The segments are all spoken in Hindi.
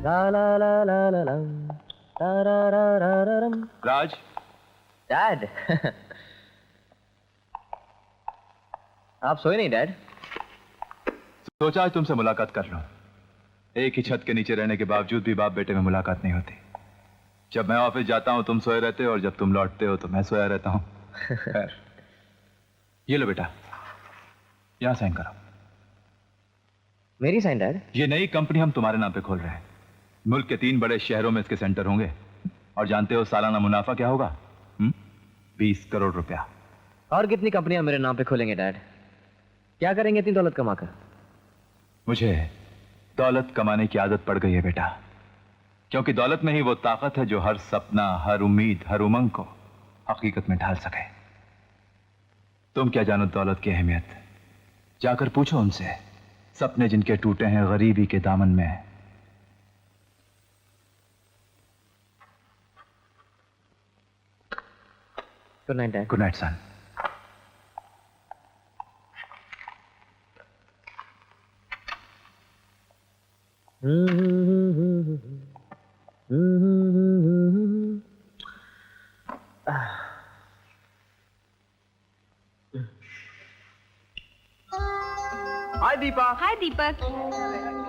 ला ला ला ला ला ला रा रा रा रा रा रम। राज, डैड आप सोए नहीं डैड? सोचा आज तुमसे मुलाकात कर लूं। एक ही छत के नीचे रहने के बावजूद भी बाप बेटे में मुलाकात नहीं होती। जब मैं ऑफिस जाता हूं तुम सोए रहते हो और जब तुम लौटते हो तो मैं सोया रहता हूं। खैर, ये लो बेटा, यहां साइन करो। मेरी साइन डैड? ये नई कंपनी हम तुम्हारे नाम पे खोल रहे हैं। मुल्क के 3 बड़े शहरों में इसके सेंटर होंगे। और जानते हो सालाना मुनाफा क्या होगा? 20 करोड़ रुपया। और कितनी कंपनियां मेरे नाम पे खोलेंगे डैड? क्या करेंगे इतनी दौलत कमाकर? मुझे दौलत कमाने की आदत पड़ गई है बेटा, क्योंकि दौलत में ही वो ताकत है जो हर सपना, हर उम्मीद, हर उमंग को हकीकत में ढाल सके। तुम क्या जानो दौलत की अहमियत? जाकर पूछो उनसे, सपने जिनके टूटे हैं गरीबी के दामन में। Good night dad. Good night son. Hi Deepa. Hi Deepak.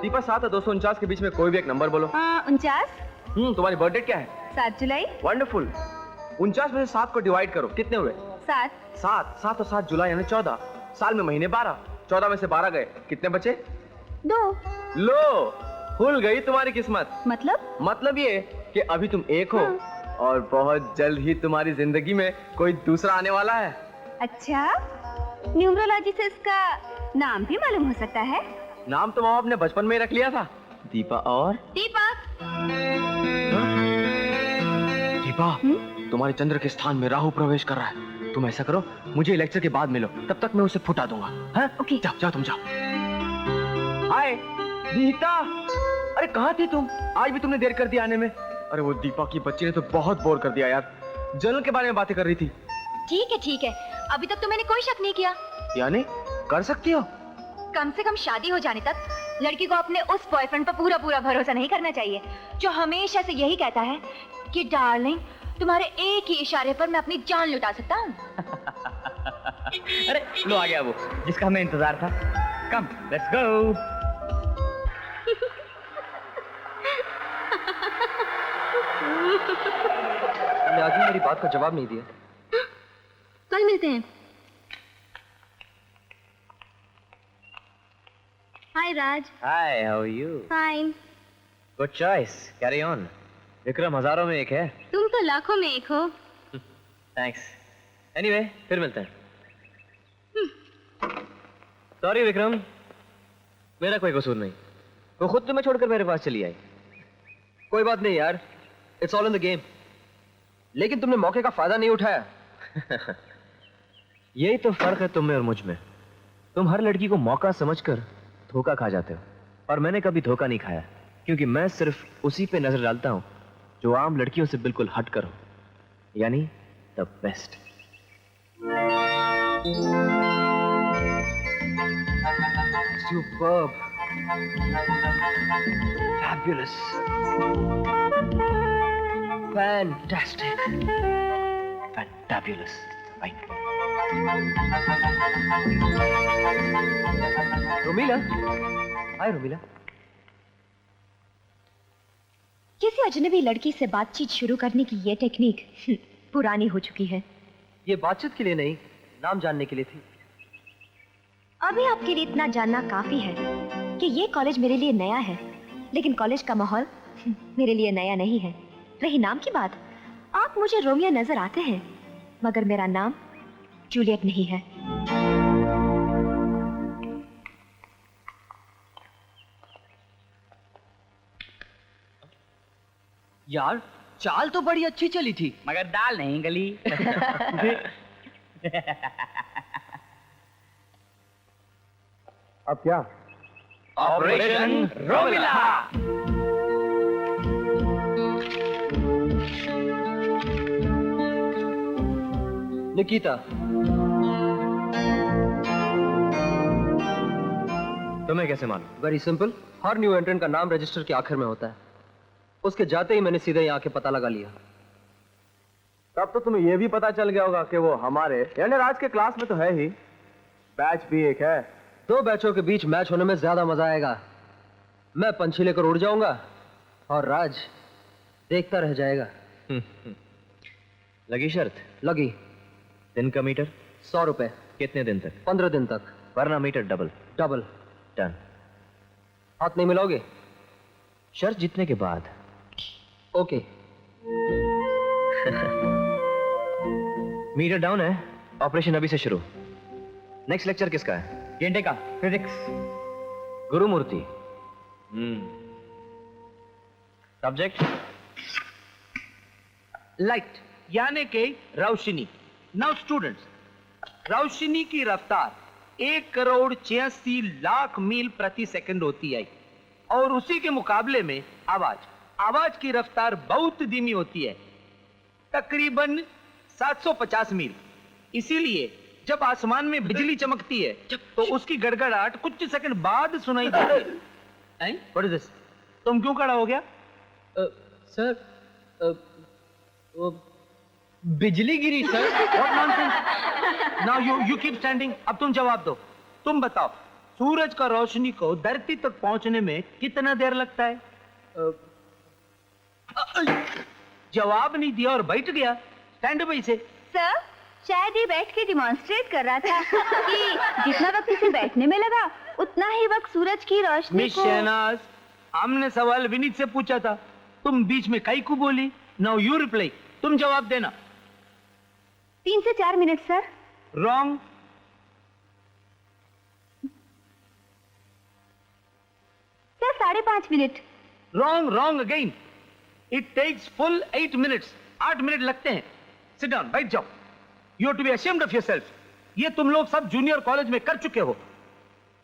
Deepa 7 और 249 के बीच में कोई भी एक नंबर बोलो। 49। तुम्हारी बर्थडे क्या है? 7 जुलाई। वंडरफुल। 49 में से 7 को डिवाइड करो, कितने हुए? 7। 7 और 7 जुलाई यानी 14। साल में महीने 12। 14 में से 12 गए, कितने बचे? 2। लो, खुल गई तुम्हारी किस्मत। मतलब ये कि अभी तुम एक हो और बहुत जल्द ही तुम्हारी जिंदगी में कोई दूसरा आने वाला है। अच्छा, न्यूमरोलॉजी से इसका नाम भी मालूम हो सकता है। नाम तो माँ बाप ने बचपन में ही रख लिया था, दीपा। और दीपक। दीपा, तुम्हारे चंद्र के स्थान में राहु प्रवेश कर रहा है। तुम ऐसा करो, मुझे लेक्चर के बाद मिलो, तब तक मैं उसे फुटा दूंगा। हाँ? ओके। जाओ जाओ, तुम जाओ। हाय दीता, अरे कहाँ थी तुम? आज भी तुमने देर कर दिया आने में। अरे वो दीपा की बच्ची ने तो बहुत बोर कर दिया यार। जन्नत के बारे में बातें कर रही थी। ठीक है, अभी तक तो मैंने कोई शक नहीं किया। यानी कर सकती हो? कम से कम शादी हो जाने तक लड़की को अपने उस बॉयफ्रेंड पर पूरा भरोसा नहीं करना चाहिए जो हमेशा से यही कहता है कि डार्लिंग, तुम्हारे एक ही इशारे पर मैं अपनी जान लुटा सकता हूँ। अरे लो, आ गया वो जिसका हमें इंतजार था। कम, लेट्स गो। तुमने आज भी मेरी बात का जवाब नहीं दिया। कल मिलते हैं। Hi Raj. Hi, how are you? Fine. Good choice, carry on. Vikram हजारों में एक है, तुम तो लाखों में एक हो। थैंक्स। एनीवे, फिर मिलते हैं। सॉरी विक्रम, मेरा कोई कसूर नहीं। वो खुद तुम्हें छोड़कर मेरे पास चली आई। कोई बात नहीं यार, it's all in the game. लेकिन तुमने मौके का फायदा नहीं उठाया। यही तो फर्क है तुम में और मुझ में। तुम हर लड़की को मौका समझकर धोखा खा जाते हो, और मैंने कभी धोखा नहीं खाया, क्योंकि मैं सिर्फ उसी पे नजर डालता हूं जो आम लड़कियों से बिल्कुल हट कर हो, यानी the best. Superb, fabulous, fantastic, fantabulous, right? Romila, hi Romila. किसी अजनबी लड़की से बातचीत शुरू करने की ये टेक्निक पुरानी हो चुकी है। ये बातचीत के लिए नहीं, नाम जानने के लिए थी। अभी आपके लिए इतना जानना काफी है कि ये कॉलेज मेरे लिए नया है, लेकिन कॉलेज का माहौल मेरे लिए नया नहीं है। रही नाम की बात, आप मुझे रोमियो नजर आते हैं, मगर मेरा नाम जूलियट नहीं है। यार चाल तो बड़ी अच्छी चली थी, मगर दाल नहीं गली। अब क्या? ऑपरेशन रोमिला। निकिता, तुम्हें कैसे मालूम? वेरी सिंपल, हर न्यू एंट्रेंट का नाम रजिस्टर के आखिर में होता है। उसके जाते ही मैंने सीधे यहाँ के पता लगा लिया। तब तो तुम्हें यह भी पता चल गया होगा कि वो हमारे यानी राज के क्लास में तो है ही, बैच भी एक है। दो बैचों के बीच मैच होने में ज्यादा मजा आएगा। मैं पंछी लेकर उड़ जाऊंगा और राज देखता रह जाएगा। लगी शर्त? लगी। दिन का मीटर? 100 रुपए। कितने दिन तक? 15 दिन तक। वरना मीटर डबल। डबल। डन। हाथ नहीं मिलाओगे? शर्त जीतने के बाद। ओके। मीटर डाउन है, ऑपरेशन अभी से शुरू। नेक्स्ट लेक्चर किसका है? गेंडे का फिजिक्स। गुरुमूर्ति। सब्जेक्ट? लाइट यानी कि रोशनी। नाउ स्टूडेंट्स, रोशनी की रफ्तार 1,86,00,000 मील प्रति सेकंड होती है और उसी के मुकाबले में आवाज की रफ्तार बहुत धीमी होती है, तकरीबन 750 मील। इसीलिए जब आसमान में बिजली चमकती है तो उसकी गड़गड़ाहट कुछ सेकंड बाद सुनाई देती है। What is this? तुम क्यों खड़ा हो गया? सर बिजली गिरी sir. What nonsense? Now you keep standing. अब तुम जवाब दो। तुम बताओ, सूरज का रोशनी को धरती तक पहुंचने में कितना देर लगता है? जवाब नहीं दिया और बैठ गया। स्टैंड अप इसे। सर शायद ये बैठ के डिमॉन्स्ट्रेट कर रहा था कि जितना वक्त इसे बैठने में लगा उतना ही वक्त सूरज की रोशनी मिस को। शहनाज, हमने सवाल विनीत से पूछा था, तुम बीच में काई को बोली? Now you reply. तुम जवाब देना। 3 से 4 minute sir. Wrong. Sir 5.5 minute. Wrong again. It takes full 8 minutes. 8 minute लगते हैं। सिट डाउन, बैठ जाओ। You to be ashamed of yourself. ये तुम लोग सब जूनियर कॉलेज में कर चुके हो।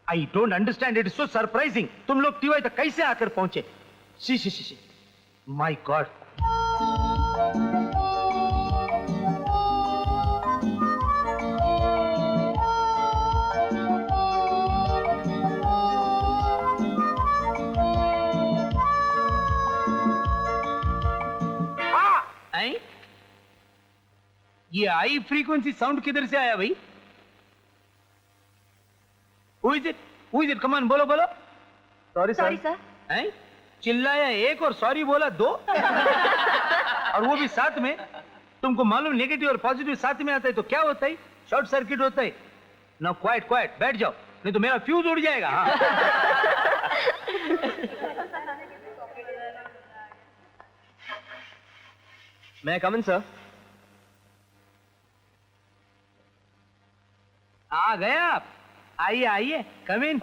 I don't understand, it is so surprising. तुम लोग टीवाई तक कैसे आकर पहुंचे? She my God. ये आई फ्रीक्वेंसी साउंड किधर से आया भाई? Who is it? Come on, बोलो। Sorry sorry sir. हैं? चिल्लाया एक और सॉरी बोला 2 और वो भी साथ में। तुमको मालूम नेगेटिव और पॉजिटिव साथ में आता है तो क्या होता है? शॉर्ट सर्किट होता है। नाउ क्वाइट बैठ जाओ, नहीं तो मेरा फ्यूज उड़ जाएगा। हाँ। मैं कम इन सर? आ गए आप? आइए come in.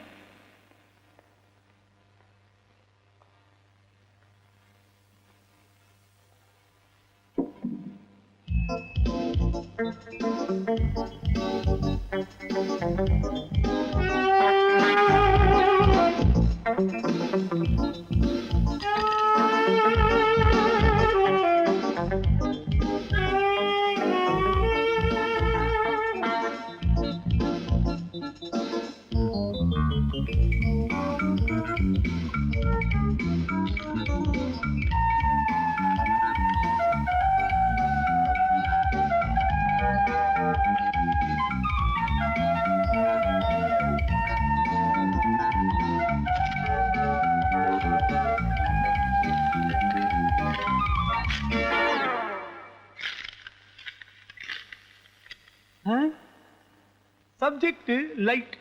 Subject light.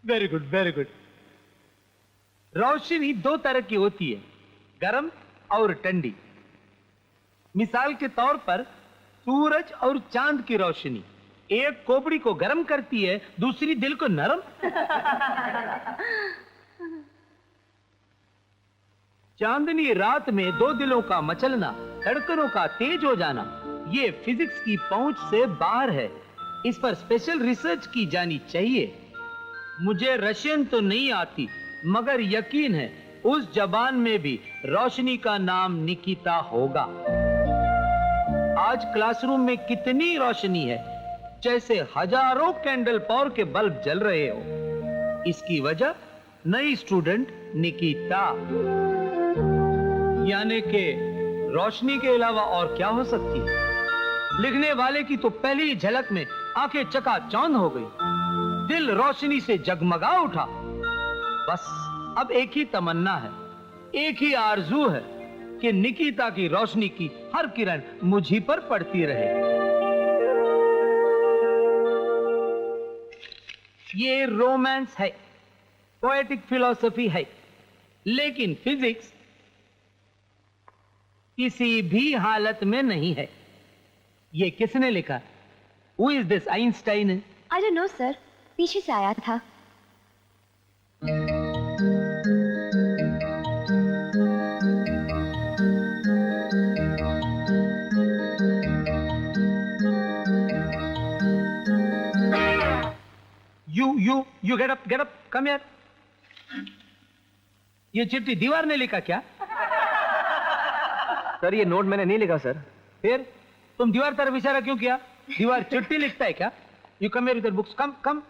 Very good. रोशनी 2 तरह की होती है, गर्म और ठंडी। मिसाल के तौर पर सूरज और चांद की रोशनी एक खोपड़ी को गर्म करती है, दूसरी दिल को नरम। चांदनी रात में 2 दिलों का मचलना, धड़कनों का तेज हो जाना, ये फिजिक्स की पहुंच से बाहर है। इस पर स्पेशल रिसर्च की जानी चाहिए। मुझे रशियन तो नहीं आती, मगर यकीन है उस जबान में भी रोशनी का नाम निकिता होगा। आज क्लासरूम में कितनी रोशनी है, जैसे हजारों कैंडल पावर के बल्ब जल रहे हो। इसकी वजह नई स्टूडेंट निकिता। यानी कि रोशनी के अलावा और क्या हो सकती है? लिखने वाले की तो पहली झलक में आंखें चकाचौंध हो गई, दिल रोशनी से जगमगा उठा। बस अब एक ही तमन्ना है, एक ही आरजू है कि निकिता की रोशनी की हर किरण मुझ ही पर पड़ती रहे। ये रोमांस है, पोएटिक फिलॉसफी है, लेकिन फिजिक्स किसी भी हालत में नहीं है। ये किसने लिखा? Who is this? आइंस्टाइन है? आई डोंट नो सर, पीछे से आया था। You get up, come here. ये चिट्ठी दीवार ने लिखा क्या? सर ये नोट मैंने नहीं लिखा सर। फिर तुम दीवार तरफ इशारा क्यों किया? दीवार चिट्ठी लिखता है क्या? You come here with your books. Come.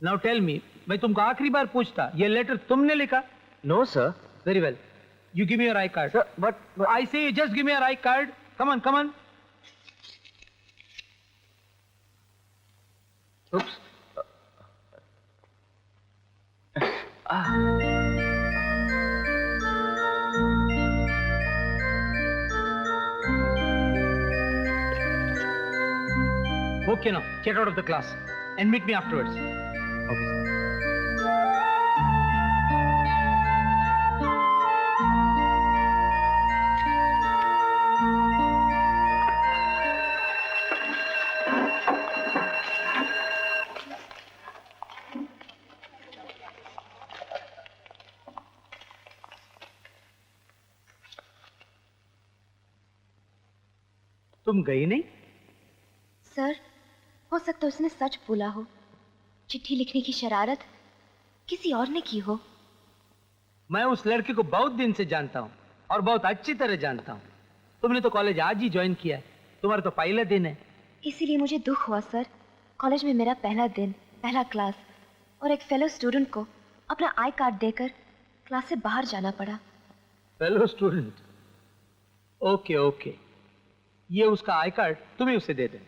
Now tell me, मैं तुमको आखिरी बार पूछता, ये लेटर तुमने लिखा? No sir. Very well. You give me your I card. Sir, but I say you just give me your I card. Come on. oops. Okay now, get out of the class and meet me afterwards. Okay, sir. तुम गई नहीं? सर, हो सकता है उसने सच बोला हो। चिट्ठी लिखने की शरारत किसी और ने की हो। मैं उस लड़के को बहुत दिन से जानता हूँ और बहुत अच्छी तरह जानता हूँ। तुमने तो कॉलेज आज ही ज्वाइन किया है, तुम्हारा तो पहला दिन है। इसीलिए मुझे दुख हुआ सर। कॉलेज में मेरा पहला दिन, पहला क्लास, और एक फेलो स्टूडेंट को अपना आई कार्ड देकर क्लास से बाहर जाना पड़ा। Fellow student? ओके, ये उसका आई कार्ड तुम्हें उसे दे दे।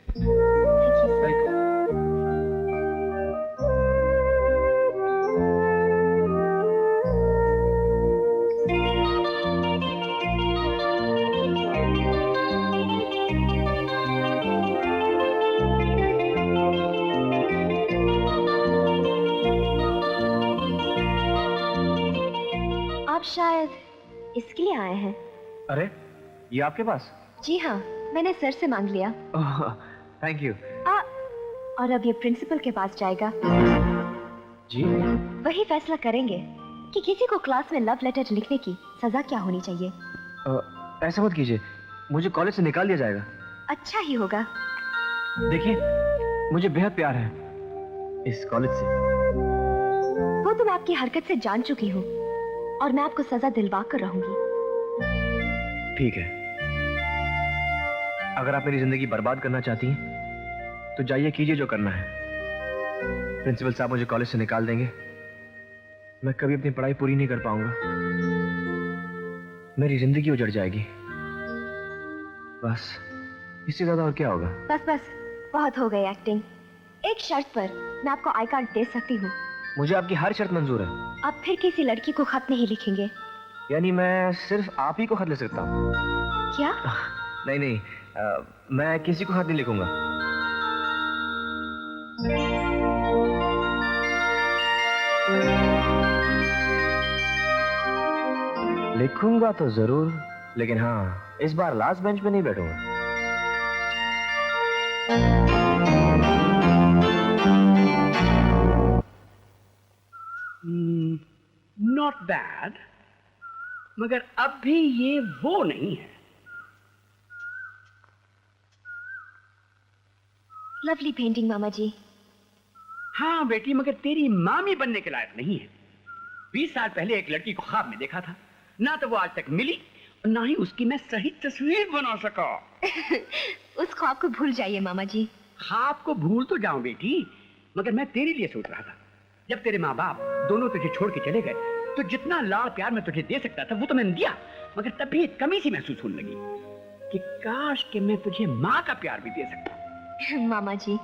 आप शायद इसके लिए आए हैं। अरे ये आपके पास? जी हाँ, मैंने सर से मांग लिया। Thank you. और अब ये प्रिंसिपल के पास जाएगा। जी? वही फैसला करेंगे कि किसी को क्लास में लव लेटर लिखने की सजा क्या होनी चाहिए। ऐसा मत कीजिए, मुझे कॉलेज से निकाल दिया जाएगा। अच्छा ही होगा। देखिए, मुझे बेहद प्यार है इस कॉलेज से। वो तो मैं आपकी हरकत से जान चुकी हूँ और मैं आपको सजा दिलवा कर रहूंगी। ठीक है, अगर आप मेरी जिंदगी बर्बाद करना चाहती हैं तो जाइए, कीजिए जो करना है। प्रिंसिपल साहब मुझे कॉलेज से निकाल देंगे, मैं कभी अपनी पढ़ाई पूरी नहीं कर पाऊंगा, मेरी जिंदगी उजड़ जाएगी। बस इससे ज्यादा और क्या होगा। बस बहुत हो गई एक्टिंग। एक शर्त पर मैं आपको आई कार्ड दे सकती हूँ। मुझे आपकी हर शर्त मंजूर है। आप फिर किसी लड़की को खत नहीं लिखेंगे? यानी मैं सिर्फ आप ही को खत लिख सकता हूँ? क्या? नहीं, मैं किसी को खत नहीं लिखूंगा। लिखूंगा तो जरूर, लेकिन हाँ, इस बार लास्ट बेंच पे नहीं बैठूंगा। नॉट बैड, मगर अब भी ये वो नहीं है। लवली पेंटिंग मामा जी। हाँ बेटी, मगर तेरी मामी बनने के लायक नहीं है। 20 साल पहले एक लड़की को ख्वाब में देखा था, ना तो वो आज तक मिली और ना ही उसकी मैं सही तस्वीर बना सका। उस ख्वाब को भूल जाइए मामा जी। ख्वाब को भूल तो जाऊं बेटी, मगर मैं तेरे लिए सोच रहा था। जब तेरे माँ बाप दोनों तुझे छोड़ के चले गए तो जितना लाड़ प्यार मैं तुझे दे सकता था वो तो मैंने दिया, मगर तब भी एक कमी सी महसूस होने लगी कि काश कि मैं तुझे माँ का प्यार भी दे सकता। मामा जी,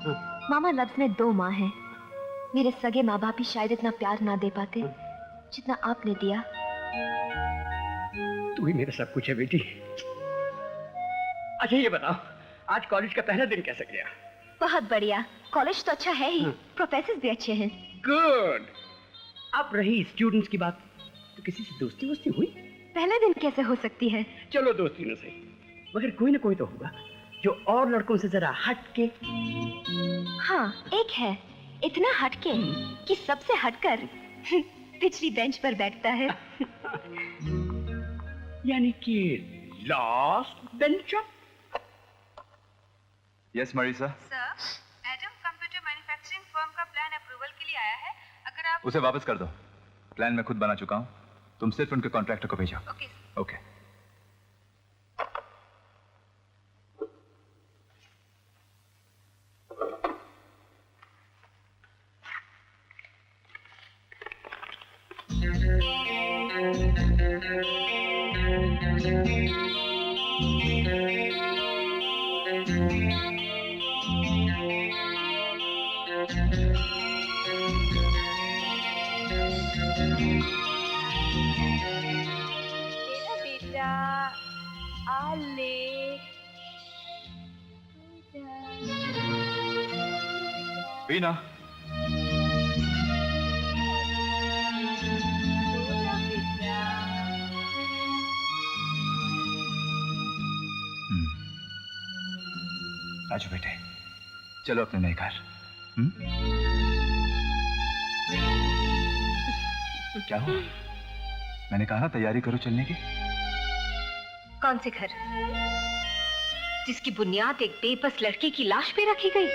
मामा लफ्ज में 2 माँ हैं। मेरे सगे माँ बाप भी शायद इतना प्यार ना दे पाते जितना आपने दिया। तू ही मेरा सब कुछ है बेटी। अच्छा ये बताओ, आज कॉलेज का पहला दिन कैसा गया? बहुत बढ़िया। कॉलेज तो अच्छा है ही, प्रोफेसर भी अच्छे हैं। गुड। अब रही स्टूडेंट्स की बात, तो किसी से दोस्ती वोस्ती हुई? पहले दिन कैसे हो सकती है? चलो दोस्ती न सही, मगर कोई ना कोई तो होगा जो और लड़कों से जरा हट के। हाँ, एक है, इतना हटके कि सबसे हटकर पिछली बेंच पर बैठता है। यानी कि last bencher. Yes Marisa, sir, Adam computer manufacturing firm का प्लान अप्रूवल के लिए आया है। अगर आप उसे वापस कर दो। प्लान मैं खुद बना चुका हूँ, तुम सिर्फ उनके कॉन्ट्रैक्टर को भेजो। Okay okay. मेरा बेटा आले बीना, आजो बेटे, चलो अपने नए घर। क्या हुआ? मैंने कहा ना तैयारी करो चलने की। कौन से घर जिसकी बुनियाद एक बेबस लड़की की लाश पे रखी गई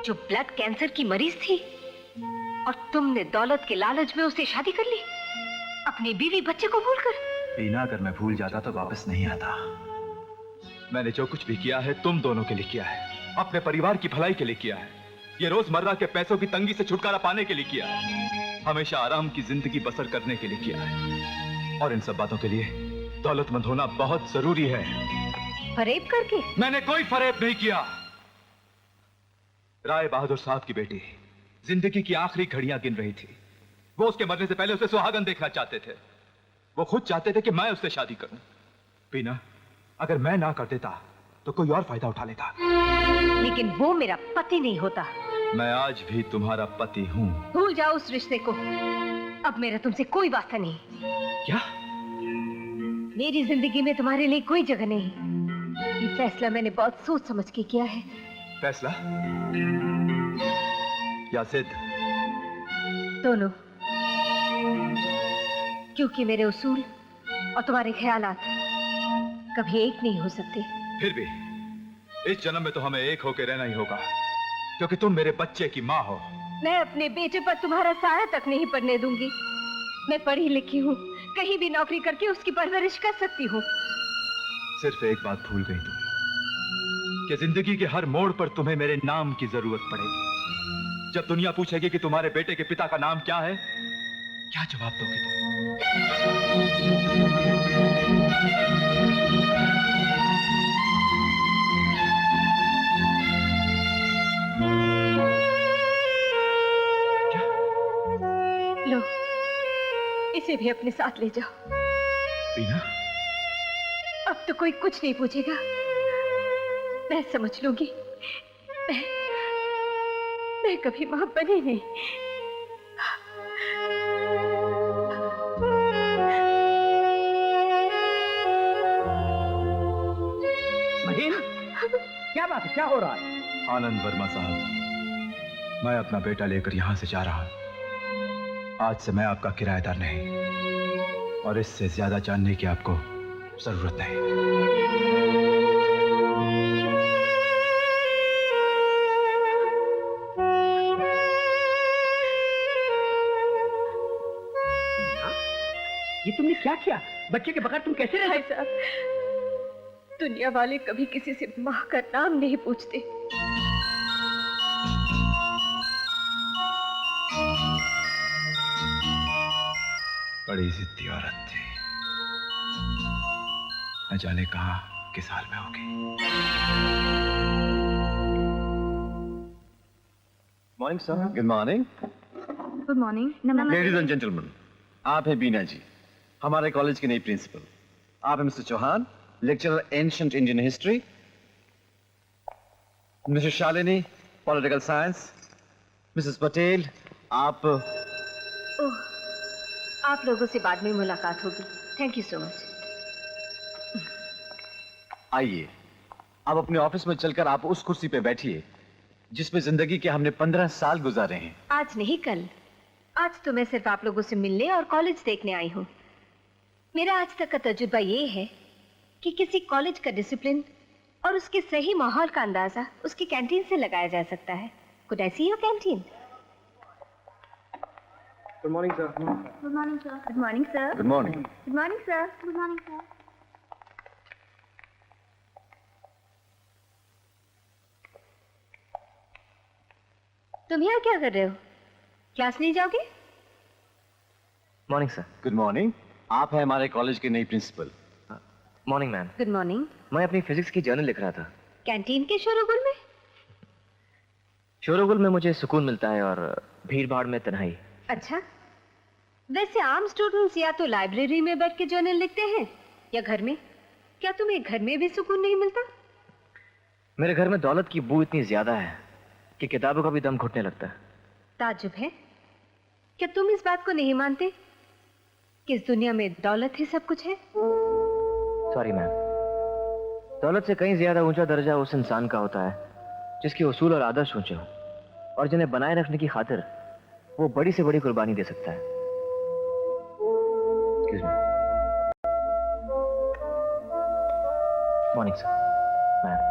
जो ब्लड कैंसर की मरीज थी, और तुमने दौलत के लालच में उसे शादी कर ली अपनी बीवी बच्चे को भूलकर। बीना, अगर मैं भूल जाता तो वापस नहीं आता। मैंने जो कुछ भी किया है तुम दोनों के लिए किया है, अपने परिवार की भलाई के लिए किया है, ये रोजमर्रा के पैसों की तंगी से छुटकारा पाने के लिए किया है, हमेशा आराम की जिंदगी बसर करने के लिए किया है, और इन सब बातों के लिए दौलतमंद होना बहुत जरूरी है। फरेब करके? मैंने कोई फरेब नहीं किया। राय बहादुर साहब की बेटी जिंदगी की आखिरी घड़ियां गिन रही थी। वो उसके मरने से पहले उसे सुहागन देखना चाहते थे। वो खुद चाहते थे कि मैं उससे शादी करूं। बीना, अगर मैं ना कर देता तो कोई और फायदा उठा लेता। लेकिन वो मेरा पति नहीं होता। मैं आज भी तुम्हारा पति हूं। भूल जाओ उस रिश्ते को। अब मेरा तुमसे कोई वास्ता नहीं। क्या? मेरी जिंदगी में तुम्हारे लिए कोई जगह नहीं। ये फैसला मैंने बहुत सोच समझ के किया है। फैसला या जिद? दोनों। क्योंकि मेरे उसूल और तुम्हारे ख्यालात कभी एक नहीं हो सकते। फिर भी इस जन्म में तो हमें एक होकर रहना ही होगा, क्योंकि तुम मेरे बच्चे की माँ हो। मैं अपने बेटे पर तुम्हारा साया तक नहीं पड़ने दूंगी। मैं पढ़ी लिखी हूँ, कहीं भी नौकरी करके उसकी परवरिश कर सकती हूँ। सिर्फ एक बात भूल गई तुम, कि जिंदगी के हर मोड़ पर तुम्हें मेरे नाम की जरूरत पड़ेगी। जब दुनिया पूछेगी कि तुम्हारे बेटे के पिता का नाम क्या है, क्या जवाब दोगे तुम? लो, इसे भी अपने साथ ले जाओ। बीना, अब तो कोई कुछ नहीं पूछेगा। मैं समझ लूंगी। मैं कभी मां बनी नहीं। महेंद्र, क्या बात है? क्या हो रहा है? आनंद वर्मा साहब, मैं अपना बेटा लेकर यहां से जा रहा हूं। आज से मैं आपका किराएदार नहीं, और इससे ज्यादा जानने की आपको जरूरत नहीं। ये तुमने क्या किया? बच्चे के बगैर तुम कैसे रह सकते? साहब, दुनिया वाले कभी किसी से मां का नाम नहीं पूछते। बड़ी जिद्दी औरत थी, न जाने कहां किस हाल में होगी। Morning sir. Good morning. Good morning. Ladies and gentleman, आप हैं बीना जी, हमारे कॉलेज की नई प्रिंसिपल। आप हैं Mr Chauhan, lecturer ancient Indian history. Mrs Shalini, political science. Mrs Patel, आप आप लोगों से बाद में मुलाकात होगी। Thank you so much. आइए, अब अपने ऑफिस में चलकर आप उस कुर्सी पे बैठिए जिसमें जिंदगी के हमने 15 साल गुजारे हैं। आज नहीं कल। आज तो मैं सिर्फ आप लोगों से मिलने और कॉलेज देखने आई हूँ। मेरा आज तक का तजुर्बा ये है कि किसी कॉलेज का डिसिप्लिन और उसके सही माहौल का अंदाजा उसकी कैंटीन से लगाया जा सकता है। Could I see your canteen? Good morning sir. Good morning sir. Good morning sir. Good morning. Good morning sir. Good morning sir. तुम यहाँ क्या कर रहे हो? क्लास नहीं जाओगे? Morning sir. Good morning. आप हैं हमारे कॉलेज की नई principal. Morning ma'am. Good morning. मैं अपनी फिजिक्स की जर्नल लिख रहा था। कैंटीन के शोरगुल में? शोरगुल में मुझे सुकून मिलता है और भीड़ भाड़ में तन्हाई। अच्छा, वैसे आम स्टूडेंट्स या तो लाइब्रेरी में बैठ के जर्नल लिखते हैं या घर में। क्या तुम्हें घर में भी सुकून नहीं मिलता? मेरे घर में दौलत की बू इतनी ज्यादा है कि किताबों का भी दम घुटने लगता है। ताज्जुब है। क्या तुम इस बात को नहीं मानते कि इस दुनिया में दौलत ही सब कुछ है? सॉरी मैम, दौलत से कहीं ज्यादा ऊंचा दर्जा उस इंसान का होता है जिसके उसूल और आदर्श ऊंचे हों और जिन्हें बनाए रखने की खातिर वो बड़ी से बड़ी कुर्बानी दे सकता है। Excuse me. Morning sir. Ma'am.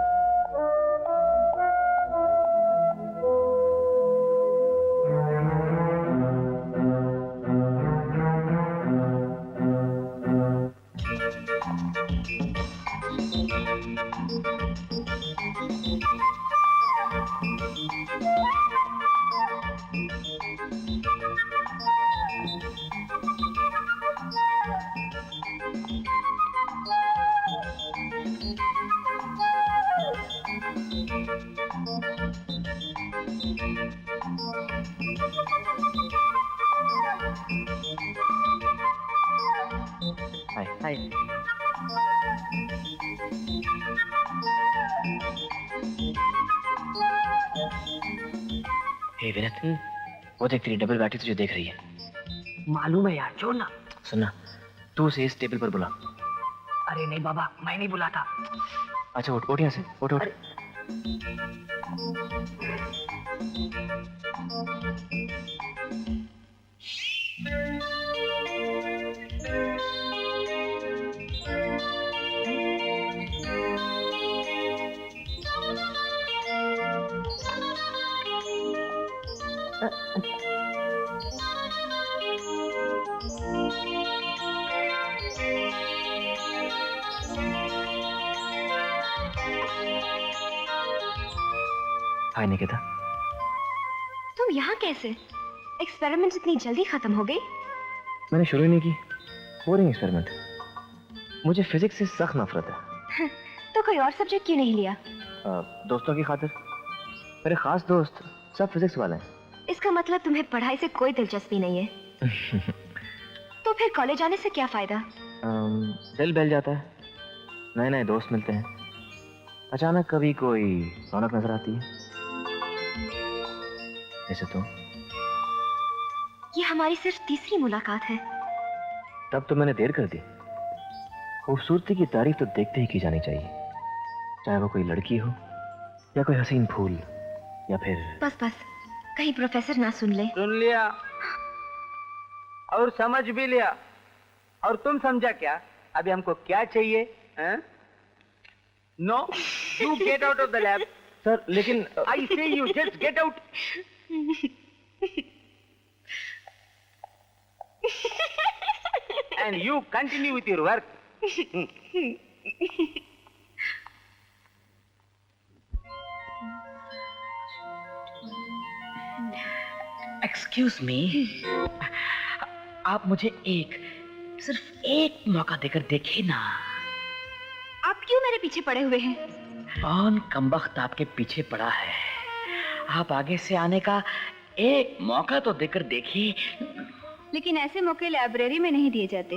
Hi. Hey Vinat, वो देख तेरी डबल बैटरी तुझे देख रही है। मालूम है यार, छोड़ ना। सुनना, तू उसे इस टेबल पर बुला। अरे नहीं बाबा, मैं नहीं बुलाता। अच्छा उठ उठ यहाँ से, उठ उठ। हाय निकिता। तुम यहाँ कैसे? एक्सपेरिमेंट इतनी जल्दी खत्म हो गई? मैंने शुरू ही नहीं की। Boring experiment. मुझे फिजिक्स से सख्त नफरत है। तो कोई और सब्जेक्ट क्यों नहीं लिया? दोस्तों की खातिर। मेरे खास दोस्त सब फिजिक्स वाले हैं। इसका मतलब तुम्हें पढ़ाई से कोई दिलचस्पी नहीं है। तो फिर कॉलेज आने से क्या फायदा? दिल बहल जाता है, नए नए दोस्त मिलते हैं, अचानक कभी कोई रौनक नजर आती है। ऐसे तो ये हमारी सिर्फ तीसरी मुलाकात है। तब तो मैंने देर कर दी। खूबसूरती की तारीफ तो देखते ही की जानी चाहिए, चाहे वो कोई लड़की हो या कोई हसीन फूल या फिर। बस बस, कहीं प्रोफेसर ना सुन ले। सुन लिया और समझ भी लिया। और तुम समझा क्या? अभी हमको क्या चाहिए? No, you get out of the lab. Sir लेकिन I say you just get out. And you continue with your work. Excuse me. आप मुझे सिर्फ एक मौका देकर देखिए ना। आप क्यों मेरे पीछे पड़े हुए हैं? कौन कमबख्त आपके पीछे पड़ा है? आप आगे से आने का एक मौका तो देकर देखिए। लेकिन ऐसे मौके लाइब्रेरी में नहीं दिए जाते।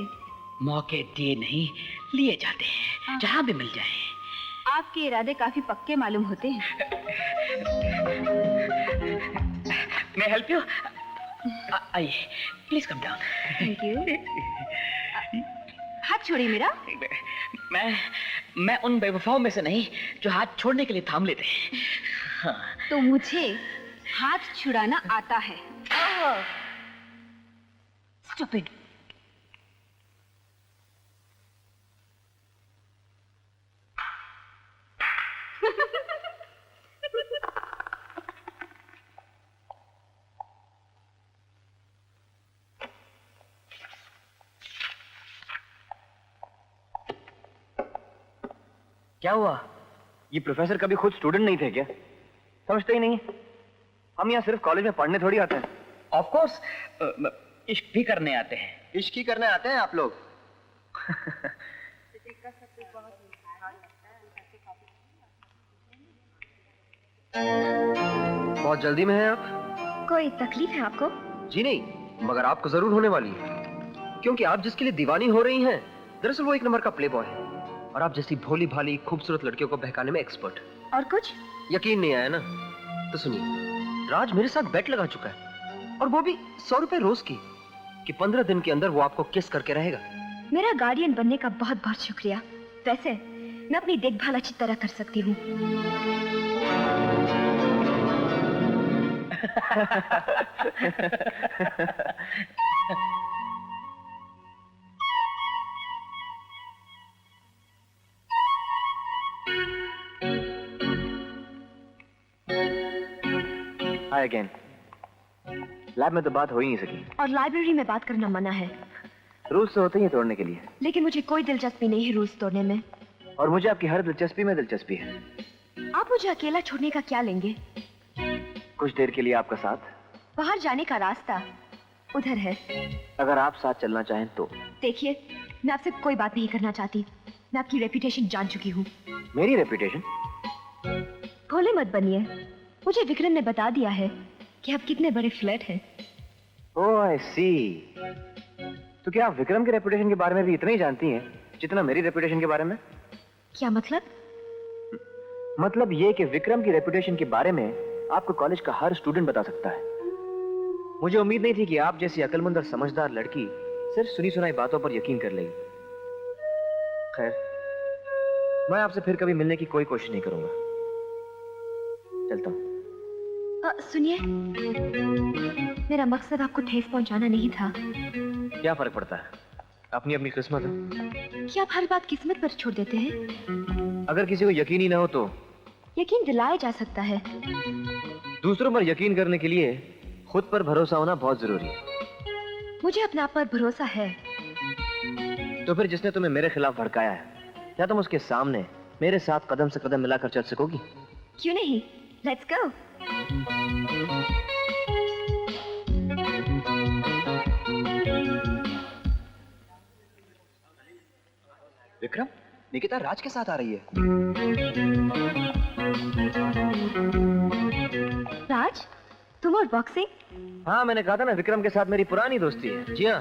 मौके दिए नहीं, लिए जाते हैं, जहां भी मिल जाए। आपके इरादे काफी पक्के मालूम होते हैं। मैं हेल्प यू? आइए, please come down. Thank you. हाथ छोड़िए मेरा। मैं उन बेवफाओं में से नहीं जो हाथ छोड़ने के लिए थाम लेते हैं। हाँ। तो मुझे हाथ छुड़ाना आता है। स्टूपिड। क्या हुआ? ये प्रोफेसर कभी खुद स्टूडेंट नहीं थे क्या? समझते ही नहीं। हम यहाँ सिर्फ कॉलेज में पढ़ने थोड़ी आते हैं। ऑफ कोर्स इश्क भी करने आते हैं। इश्क ही करने आते हैं आप लोग। बहुत जल्दी में हैं आप? कोई तकलीफ है आपको? जी नहीं, मगर आपको जरूर होने वाली है, क्योंकि आप जिसके लिए दीवानी हो रही हैं, दरअसल वो एक नंबर का प्लेबॉय है, और आप जैसी भोली भाली खूबसूरत लड़कियों को बहकाने में एक्सपर्ट। और कुछ? यकीन नहीं आया ना? तो सुनिए, राज मेरे साथ बेट लगा चुका है, और वो भी 100 रुपए रोज की, कि 15 दिन के अंदर वो आपको किस करके रहेगा। मेरा गार्डियन बनने का बहुत बहुत शुक्रिया। वैसे मैं अपनी देखभाल अच्छी तरह कर सकती हूँ। हाय अगेन। लैब में तो बात हो ही नहीं सकी, और लाइब्रेरी में बात करना मना है। रूल्स तो होते ही हैं तोड़ने के लिए, लेकिन मुझे कोई दिलचस्पी नहीं है रूल्स तोड़ने में। और मुझे आपकी हर दिलचस्पी में दिलचस्पी है। आप मुझे अकेला छोड़ने का क्या लेंगे? कुछ देर के लिए आपका साथ। बाहर जाने का रास्ता उधर है। अगर आप साथ चलना चाहें तो। देखिए, मैं आपसे कोई बात नहीं करना चाहती। मैं आपकी रेपुटेशन जान चुकी हूँ। मेरी रेपुटेशन? भोले मत बनिए। मुझे विक्रम ने बता दिया है कि आप कितने बड़े फ्लर्ट हैं। ओह आई सी। तो क्या आप विक्रम के रेपुटेशन के बारे में भी इतना ही जानती हैं जितना मेरी रेपुटेशन के बारे में? क्या मतलब? मतलब ये कि विक्रम की रेपुटेशन के बारे में आपको कॉलेज का हर स्टूडेंट बता सकता है। मुझे उम्मीद नहीं थी कि आप जैसी अक्लमंद और समझदार लड़की सिर्फ सुनी सुनाई बातों पर यकीन कर लेगी। खैर, मैं आपसे फिर कभी मिलने की कोई कोशिश नहीं करूंगा। चलता हूं। सुनिए, मेरा मकसद आपको ठेस पहुंचाना नहीं था। क्या फर्क पड़ता है, अपनी अपनी किस्मत है। क्या आप हर बात किस्मत पर छोड़ देते हैं? अगर किसी को यकीन ही ना हो तो यकीन दिलाया जा सकता है। दूसरों पर यकीन करने के लिए खुद पर भरोसा होना बहुत जरूरी है। मुझे अपने आप पर भरोसा है। तो फिर जिसने तुम्हें मेरे खिलाफ भड़काया है, क्या तुम उसके सामने मेरे साथ कदम से कदम मिलाकर चल सकोगी? क्यों नहीं? Let's go. विक्रम, निकिता राज के साथ आ रही है। राज, तुम और बॉक्सिंग? हाँ, मैंने कहा था ना, विक्रम के साथ मेरी पुरानी दोस्ती है। जी हाँ,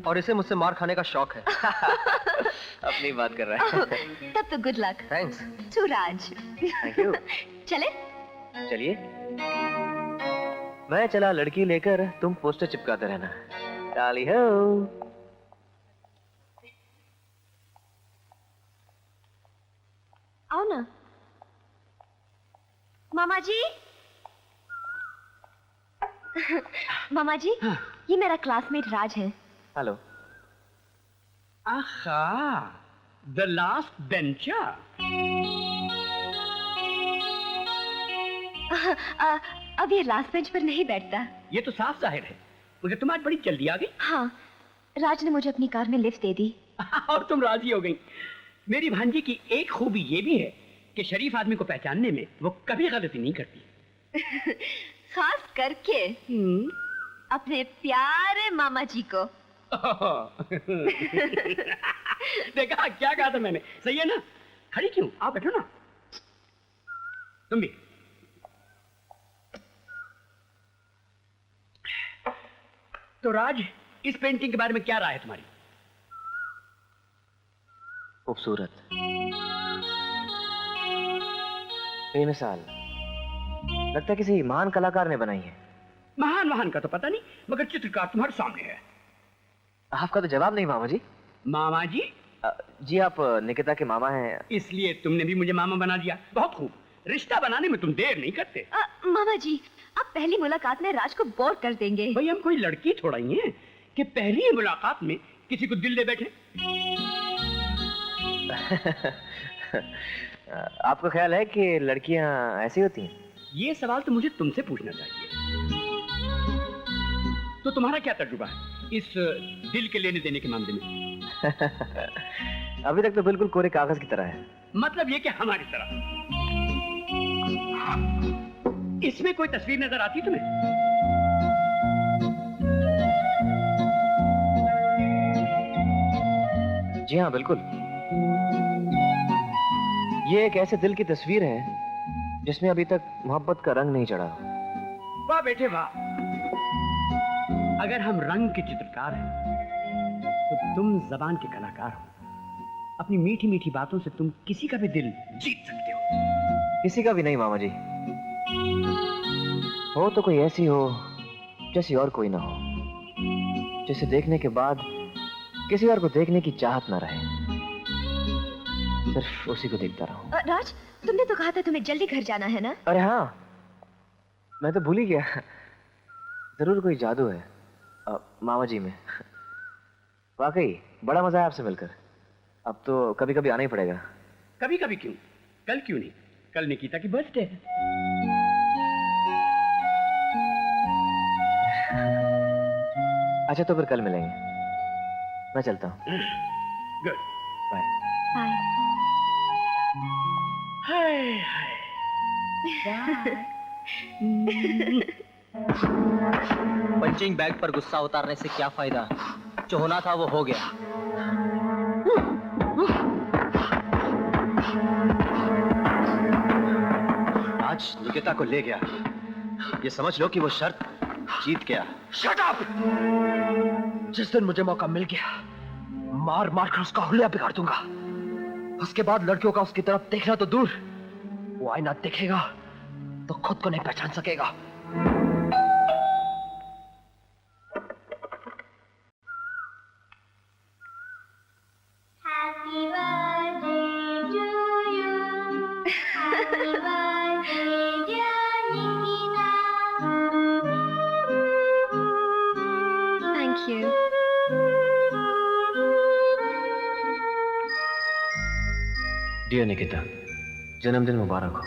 और इसे मुझसे मार खाने का शौक है। अपनी बात कर रहा है। तब तो good luck thanks. To Raj. Thank you. चले? चलिए। मैं चला लड़की लेकर, तुम पोस्टर चिपकाते रहना। टाली हो। आओ ना। मामा जी। मामा जी, ये मेरा क्लासमेट राज है। हेलो। आहा, द लास्ट बेंचर। अब ये लास्ट बेंच पर नहीं बैठता। ये तो साफ जाहिर है, मुझे तुम आज बड़ी जल्दी आ गई। हाँ, राज ने मुझे अपनी कार में लिफ्ट दे दी। और तुम राजी हो गई। मेरी भांजी की एक खूबी ये भी है कि शरीफ आदमी को पहचानने में वो कभी गलती नहीं करती। खास करके अपने प्यारे मामा जी को। देखा क्या कहा था मैंने, सही है ना? खड़ी क्यों, आप बैठो ना, तुम भी। तो राज, इस पेंटिंग के बारे में क्या राय है तुम्हारी? खूबसूरत, बेमिसाल, लगता है किसी महान कलाकार ने बनाई है। महान महान का तो पता नहीं, मगर चित्रकार तुम्हारे सामने है। आपका तो जवाब नहीं मामा जी। मामा जी? जी आप निकिता के मामा हैं। इसलिए तुमने भी मुझे मामा बना दिया। बहुत खूब, रिश्ता बनाने में तुम देर नहीं करते। मामा जी, आप पहली मुलाकात में राज को बोर कर देंगे। भाई हम कोई लड़की थोड़ा ही हैं कि पहली ही मुलाकात में किसी को दिल दे बैठे। आपका ख्याल है कि लड़कियां ऐसी होती हैं? ये सवाल तो मुझे तुमसे पूछना चाहिए। तो तुम्हारा क्या तजुर्बा है इस दिल के लेने देने के मामले में? अभी तक तो बिल्कुल कोरे कागज की तरह है। मतलब ये कि हमारी तरह। इसमें कोई तस्वीर नजर आती तुम्हें? जी हाँ बिल्कुल। ये एक ऐसे दिल की तस्वीर है जिसमें अभी तक मोहब्बत का रंग नहीं चढ़ा। वाह बेटे वाह, अगर हम रंग के चित्रकार हैं तो तुम जबान के कलाकार हो। अपनी मीठी मीठी बातों से तुम किसी का भी दिल जीत सकते हो। किसी का भी नहीं मामा जी, हो तो कोई ऐसी हो जैसी और कोई ना हो, जिसे देखने के बाद किसी और को देखने की चाहत ना रहे, सिर्फ उसी को देखता रहूं। राज, तुमने तो कहा था तुम्हें जल्दी घर जाना है ना? अरे हाँ, मैं तो भूल ही गया। जरूर कोई जादू है मामा जी में। वाकई बड़ा मजा है आपसे मिलकर। अब तो कभी कभी आना ही पड़ेगा। कभी कभी क्यों, कल क्यों नहीं? कल निकिता की बर्थडे है। अच्छा तो फिर कल मिलेंगे। मैं चलता हूँ। Good bye. Bye. Hi hi. Punching bag पर गुस्सा उतारने से क्या फायदा? जो होना था वो हो गया। आज निकिता को ले गया, ये समझ लो कि वो शर्त जीत गया। Shut up! जिस दिन मुझे मौका मिल गया, मार मार कर उसका हुलिया बिगाड़ दूंगा। उसके बाद लड़कियों का उसकी तरफ देखना तो दूर, वो आईना देखेगा तो खुद को नहीं पहचान सकेगा। Happy birthday to you. Happy birthday, dear Nikita. Thank you. Dear Nikita, जन्मदिन मुबारक हो।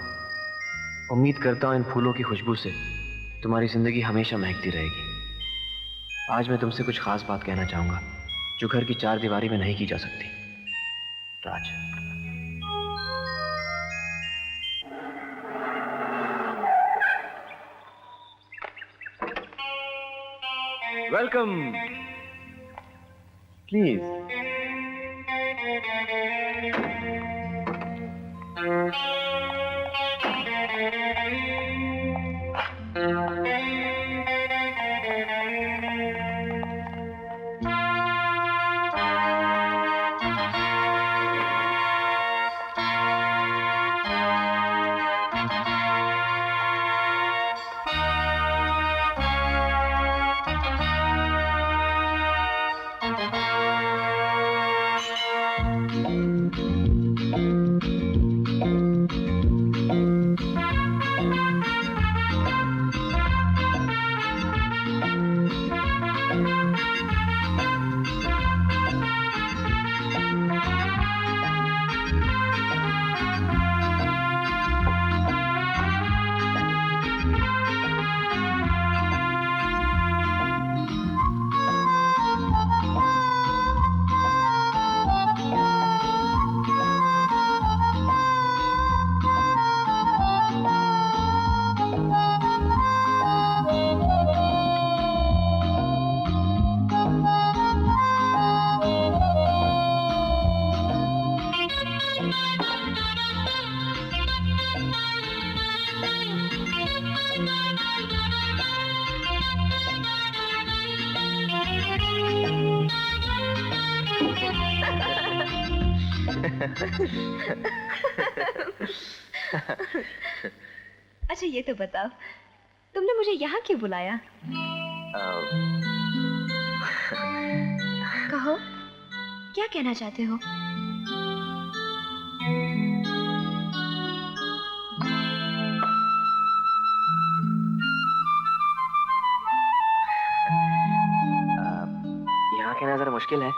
उम्मीद करता हूँ इन फूलों की खुशबू से तुम्हारी जिंदगी हमेशा महकती रहेगी। आज मैं तुमसे कुछ खास बात कहना चाहूंगा जो घर की चार दीवारी में नहीं की जा सकती। राज, वेलकम प्लीज। अच्छा ये तो बताओ, तुमने मुझे यहाँ क्यों बुलाया? कहो, क्या कहना चाहते हो? यहाँ कहना जरा मुश्किल है,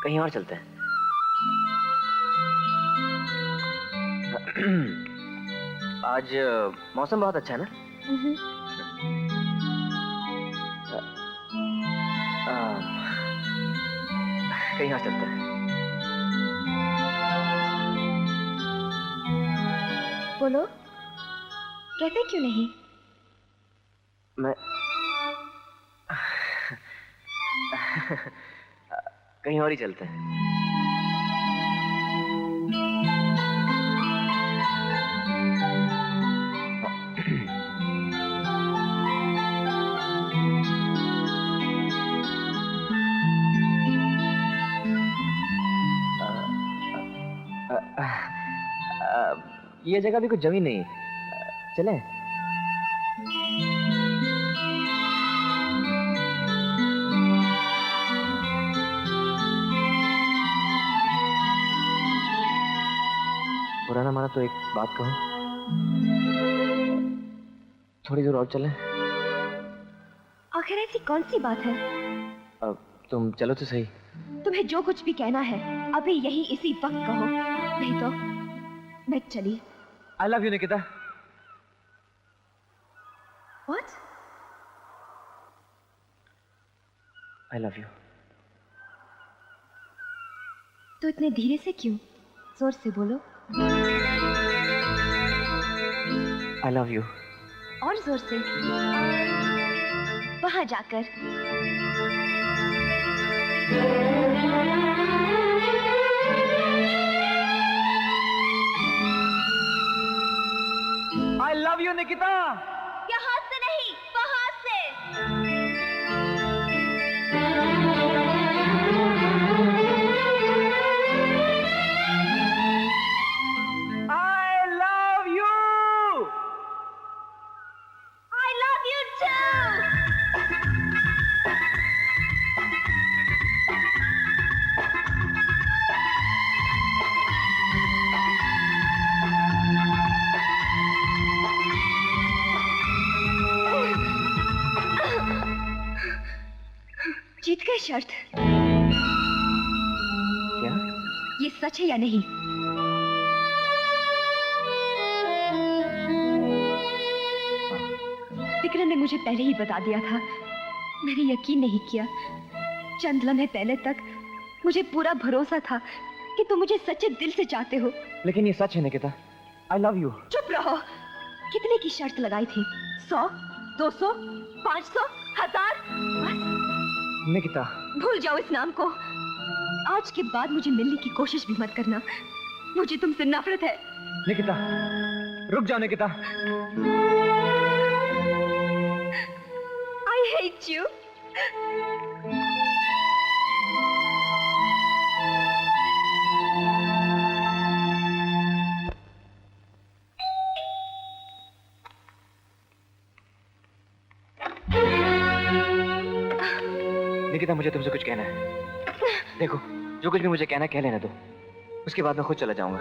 कहीं और चलते हैं। आज मौसम बहुत अच्छा है ना? कहीं और चलते हैं। बोलो, कहते क्यों नहीं? मैं कहीं और ही चलते हैं। ये जगह भी कुछ जमी नहीं, चलें? पुराना माना तो एक बात कहूं, थोड़ी दूर और चलें? आखिर ऐसी कौन सी बात है? अब तुम चलो तो सही। तुम्हें जो कुछ भी कहना है अभी यही इसी वक्त कहो, नहीं तो मैं चली। I love you, Nikita. What? I love you। तो इतने धीरे से क्यों? जोर से बोलो। I love you। और जोर से। वहां जाकर। I love you, Nikita. यहाँ से नहीं, वहां से। I love you। I love you too। जीत गए शर्त। क्या? ये सच है या नहीं? विक्रम ने मुझे पहले ही बता दिया था, मैंने यकीन नहीं किया। चंद लम्हे पहले तक मुझे पूरा भरोसा था कि तुम मुझे सच्चे दिल से चाहते हो। लेकिन ये सच है निकिता। I love you। चुप रहो। कितने की शर्त लगाई थी? 100, 200, 500, 1000? बस निकिता। भूल जाओ इस नाम को। आज के बाद मुझे मिलने की कोशिश भी मत करना, मुझे तुमसे नफरत है। निकिता, रुक जाओ Nikita. I hate you। Nikita, मुझे तुमसे कुछ कहना है। देखो, जो कुछ भी मुझे कहना कह लेना दो, उसके बाद मैं खुद चला जाऊंगा।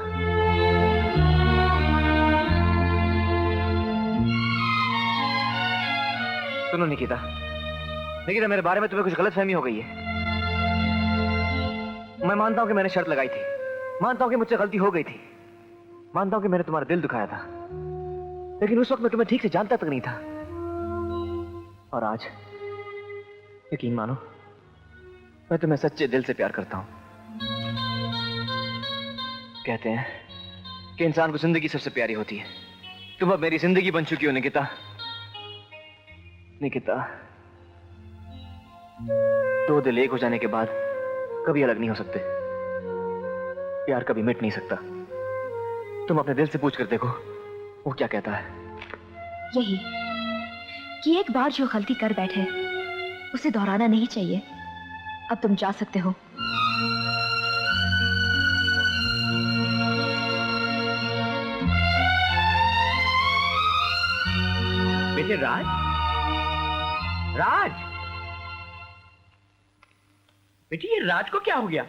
सुनो निकिता, निकिता मेरे बारे में तुम्हें कुछ गलतफहमी हो गई है। मैं मानता हूं कि मैंने शर्त लगाई थी, मानता हूं कि मुझसे गलती हो गई थी, मानता हूं कि मैंने तुम्हारा दिल दुखाया था, लेकिन उस वक्त मैं तुम्हें ठीक से जानता तक नहीं था। और आज यकीन मानो, मैं तुम्हें सच्चे दिल से प्यार करता हूं। कहते हैं कि इंसान को जिंदगी सबसे प्यारी होती है। तुम अब मेरी जिंदगी बन चुकी हो निकिता। निकिता, दो दिल एक हो जाने के बाद कभी अलग नहीं हो सकते। प्यार कभी मिट नहीं सकता। तुम अपने दिल से पूछ कर देखो, वो क्या कहता है। यही कि एक बार जो गलती कर बैठे उसे दोहराना नहीं चाहिए। अब तुम जा सकते हो। ये राज, राज बेटी, ये राज को क्या हो गया?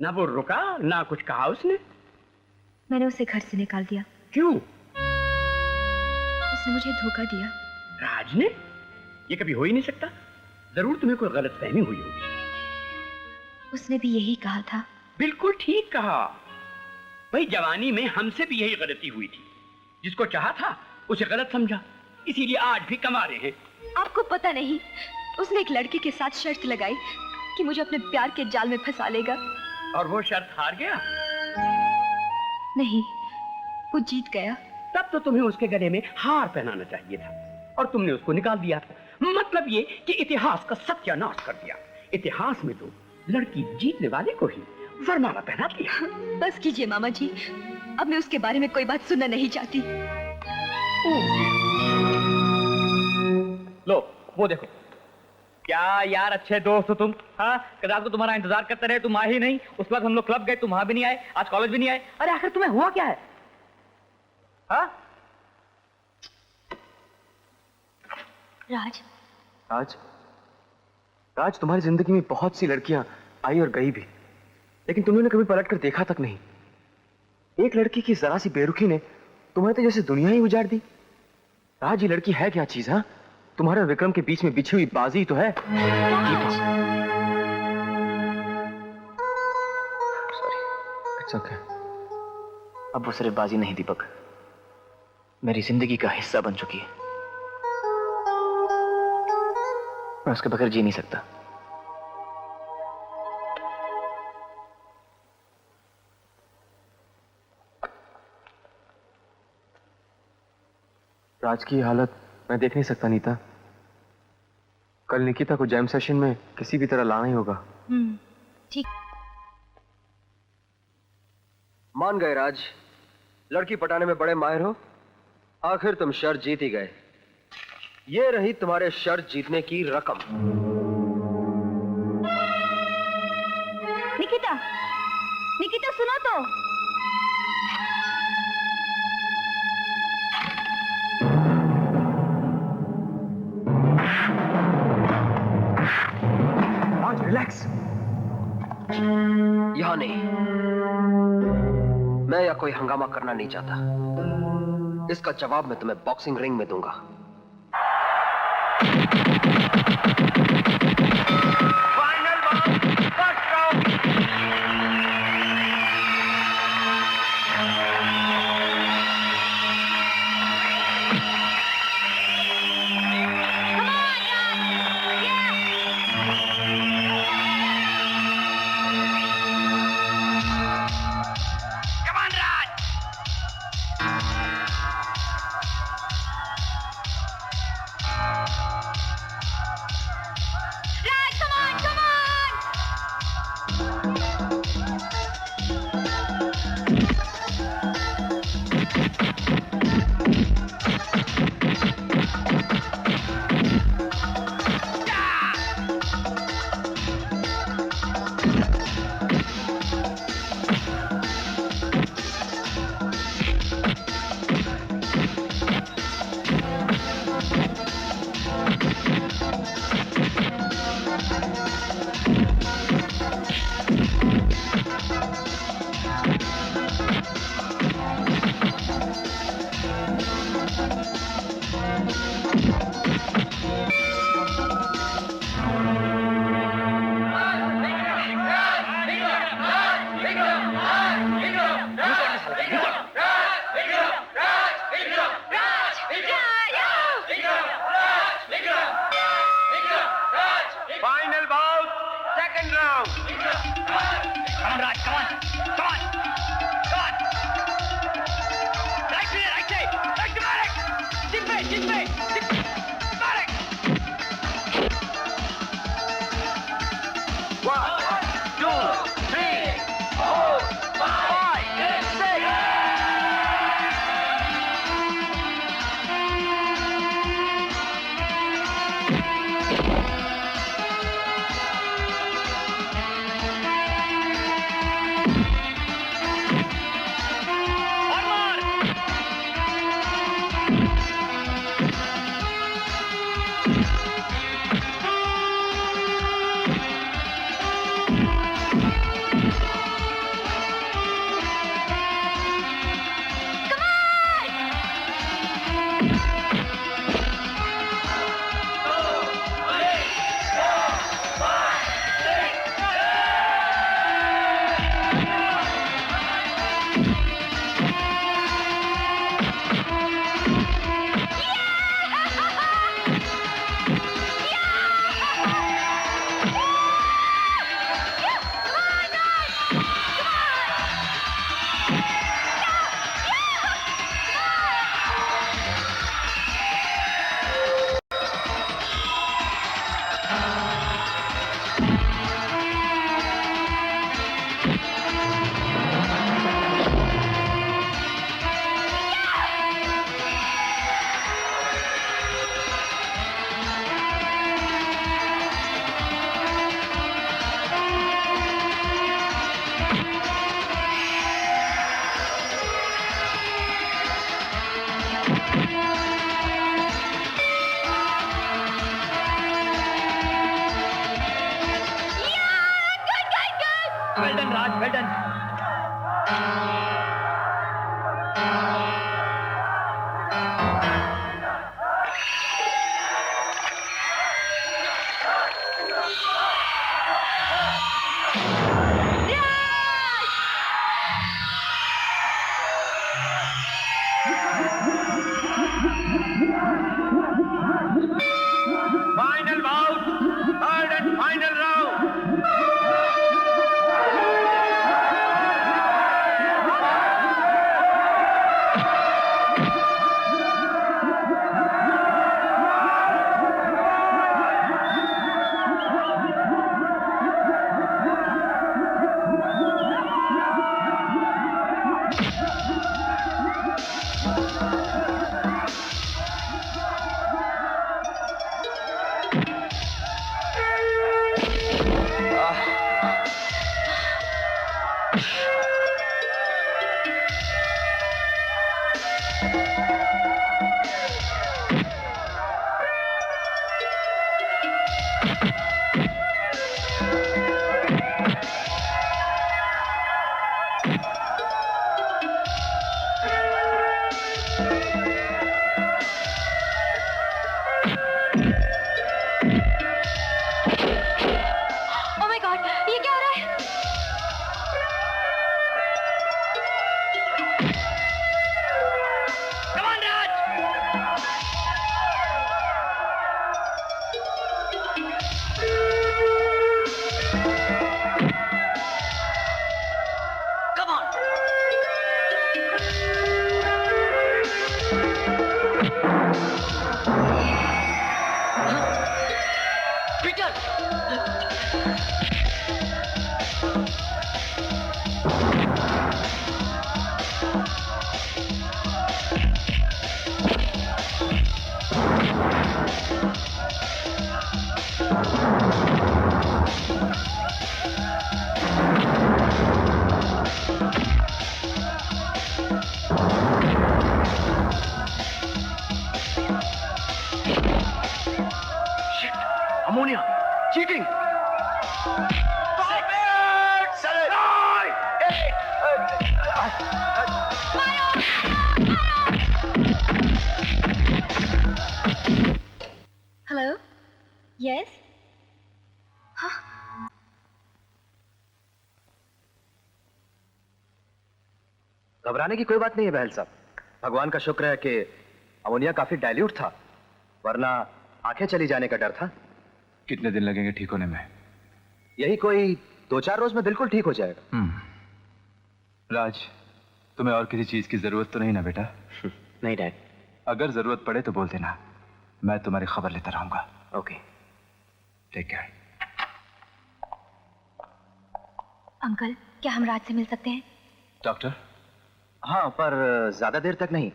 ना वो रुका, ना कुछ कहा उसने। मैंने उसे घर से निकाल दिया। क्यों? उसने मुझे धोखा दिया। राज ने? ये कभी हो ही नहीं सकता। जरूर तुम्हें कोई गलतफहमी हुई होगी। उसने भी यही कहा था। बिल्कुल ठीक कहा। भाई जवानी में हमसे भी यही गलती हुई थी। जिसको चाहा था उसे गलत समझा, इसीलिए आज भी कमा रहे हैं। आपको पता नहीं, उसने एक लड़के के साथ शर्त लगाई कि मुझे अपने प्यार के जाल में फंसा लेगा। और वो शर्त हार गया? नहीं, वो जीत गया। तब तो तुम्हें उसके गले में हार पहनाना चाहिए था और तुमने उसको निकाल दिया। मतलब ये कि इतिहास का सत्यानाश कर दिया। इतिहास में तो लड़की जीतने वाले को ही वरमाला पहना दिया। बस कीजिए मामा जी, अब मैं उसके बारे में कोई बात सुनना नहीं चाहती। लो वो देखो। क्या यार अच्छे दोस्त हो तुम। हाँ, कल रात को तुम्हारा इंतजार करते रहे, तुम आए ही नहीं। उसके बाद हम लोग क्लब गए, तुम वहां भी नहीं आए, आज कॉलेज भी नहीं आए। अरे आखिर तुम्हें हुआ क्या है? हाँ? राज, राज, राज, तुम्हारी जिंदगी में बहुत सी लड़कियां आई और गई भी, लेकिन तुमने कभी पलट कर देखा तक नहीं। एक लड़की की जरा सी बेरुखी ने तुम्हें तो जैसे दुनिया ही उजाड़ दी। राज, ये लड़की है क्या चीज? हाँ, तुम्हारे और विक्रम के बीच में बिछी हुई बाजी तो है। Sorry, it's okay. अब वो सिर्फ बाजी नहीं दीपक, मेरी जिंदगी का हिस्सा बन चुकी है। मैं उसके बगैर जी नहीं सकता। राज की हालत मैं देख नहीं सकता नीता। कल निकिता को जैम सेशन में किसी भी तरह लाना ही होगा। ठीक। मान गए राज, लड़की पटाने में बड़े माहिर हो। आखिर तुम शर्त जीत ही गए। ये रही तुम्हारे शर्त जीतने की रकम। निकिता, निकिता सुनो तो। राज, रिलैक्स। यहां नहीं। मैं या कोई हंगामा करना नहीं चाहता। इसका जवाब मैं तुम्हें बॉक्सिंग रिंग में दूंगा। Final bout, first round. Well done Raj, well done. Final bout, third and final round. Oh my God, ये क्या हो रहा है? Come on, Raj! Come on! Peter! Ammonia, cheating. Hello, yes. घबराने की कोई बात नहीं है बहल साहब। भगवान का शुक्र है कि अमोनिया काफी डाइल्यूट था, वरना आंखें चली जाने का डर था। कितने दिन लगेंगे ठीक होने में? यही कोई 2-4 रोज में बिल्कुल ठीक हो जाएगा। राज, तुम्हें और किसी चीज की जरूरत तो नहीं ना बेटा? नहीं डैड। अगर जरूरत पड़े तो बोल देना, मैं तुम्हारी खबर लेता रहूंगा। ओके। Take care. अंकल, क्या हम राज से मिल सकते हैं? डॉक्टर? हाँ, पर ज्यादा देर तक नहीं।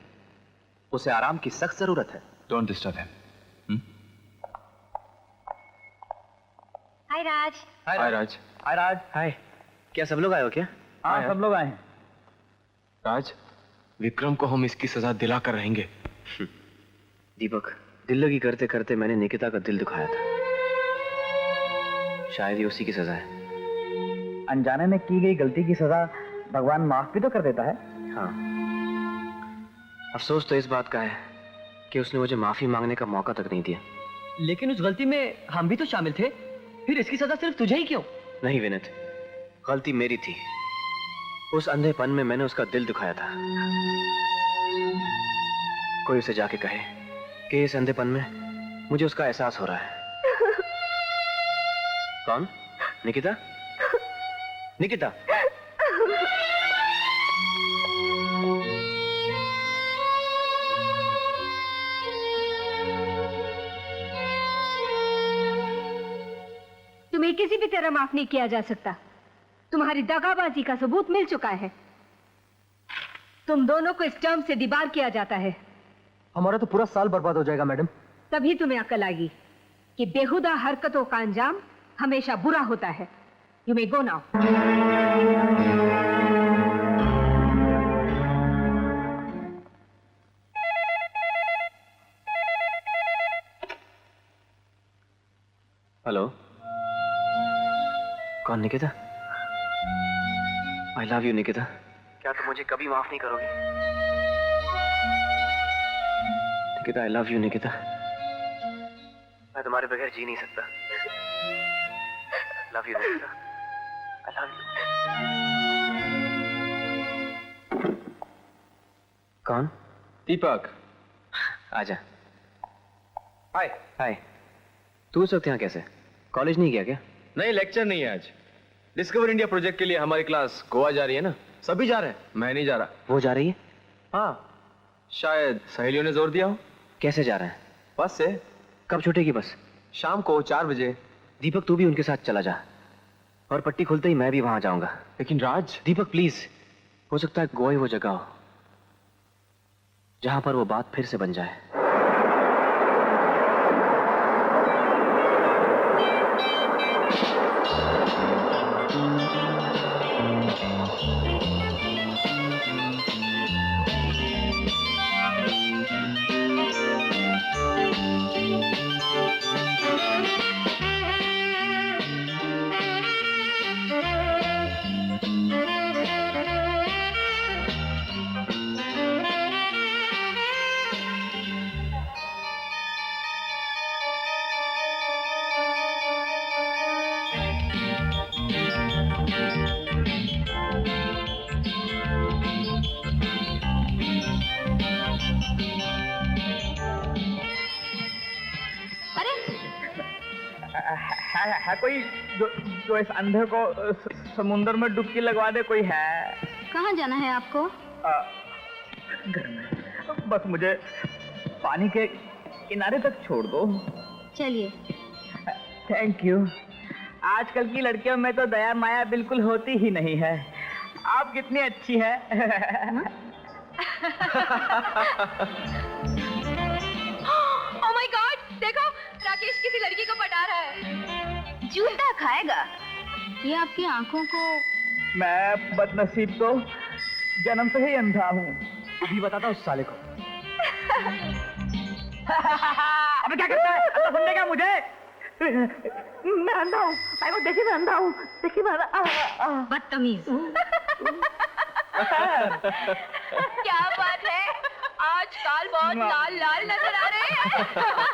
उसे आराम की सख्त जरूरत है। Don't disturb him. Hi Raj. Hi Raj. Hi Raj. Hi. क्या सब लोग आए हो क्या? हाँ, सब लोग आए हैं। राज, विक्रम को हम इसकी सजा दिला कर रहेंगे। दीपक, दिल लगी करते करते मैंने निकिता का दिल दुखाया था। शायद ये उसी की सजा है। अनजाने में की गई गलती की सजा भगवान माफ भी तो कर देता है। हाँ, अफसोस तो इस बात का है कि उसने मुझे माफी मांगने का मौका तक नहीं दिया। लेकिन उस गलती में हम भी तो शामिल थे, फिर इसकी सजा सिर्फ तुझे ही क्यों? नहीं विनीत, गलती मेरी थी। उस अंधेपन में मैंने उसका दिल दुखाया था। कोई उसे जाके कहे कि इस अंधेपन में मुझे उसका एहसास हो रहा है। कौन? निकिता? निकिता? तुम्हें किसी भी तरह माफ नहीं किया जा सकता। तुम्हारी दगाबाजी का सबूत मिल चुका है। तुम दोनों को इस टर्म से डिबार किया जाता है। हमारा तो पूरा साल बर्बाद हो जाएगा मैडम। तभी तुम्हें अकल आएगी कि बेहुदा हरकतों का अंजाम हमेशा बुरा होता है। You may go now. Hello, कौन? Nikita? I love you Nikita. क्या तुम मुझे कभी माफ नहीं करोगी? Nikita, I love you Nikita. मैं तुम्हारे बगैर जी नहीं सकता। Love you Nikita, I love you. कौन? दीपक। आजा। हाय। हाय। तू इस वक्त यहाँ कैसे? कॉलेज नहीं गया क्या? नहीं, लेक्चर नहीं है आज। डिस्कवर इंडिया प्रोजेक्ट के लिए हमारी क्लास गोवा जा रही है ना, सभी जा रहे हैं, मैं नहीं जा रहा। वो जा रही है? हाँ, शायद सहेलियों ने जोर दिया हो। कैसे जा रहे हैं? बस से। कब छूटेगी बस? शाम को 4 बजे। दीपक, तू भी उनके साथ चला जा, और पट्टी खुलते ही मैं भी वहां जाऊंगा। लेकिन राज। दीपक प्लीज, हो सकता है गोवा ही वो जगह हो जहां पर वो बात फिर से बन जाए। है कोई जो इस अंधे को समुंदर में डुबकी लगवा दे? कोई है? कहाँ जाना है आपको? घर में। बस मुझे पानी के किनारे तक छोड़ दो। चलिए। Thank you. आजकल की लड़कियों में तो दया माया बिल्कुल होती ही नहीं है। आप कितनी अच्छी है। ओह माय गॉड, देखो राकेश किसी लड़की को पटा रहा है। जूता खाएगा। ये आपकी आंखों को। मैं बदनसीब तो जन्म से ही अंधा हूँ। अभी बताता हूँ उस साले को। अबे क्या करता है? अंधा समझेगा मुझे? मैं अंधा हूँ। भाई वो देखिए मैं अंधा हूँ। देखिए मैं बदतमीज। क्या बात है, आज गाल बहुत लाल लाल नजर आ रहे हैं।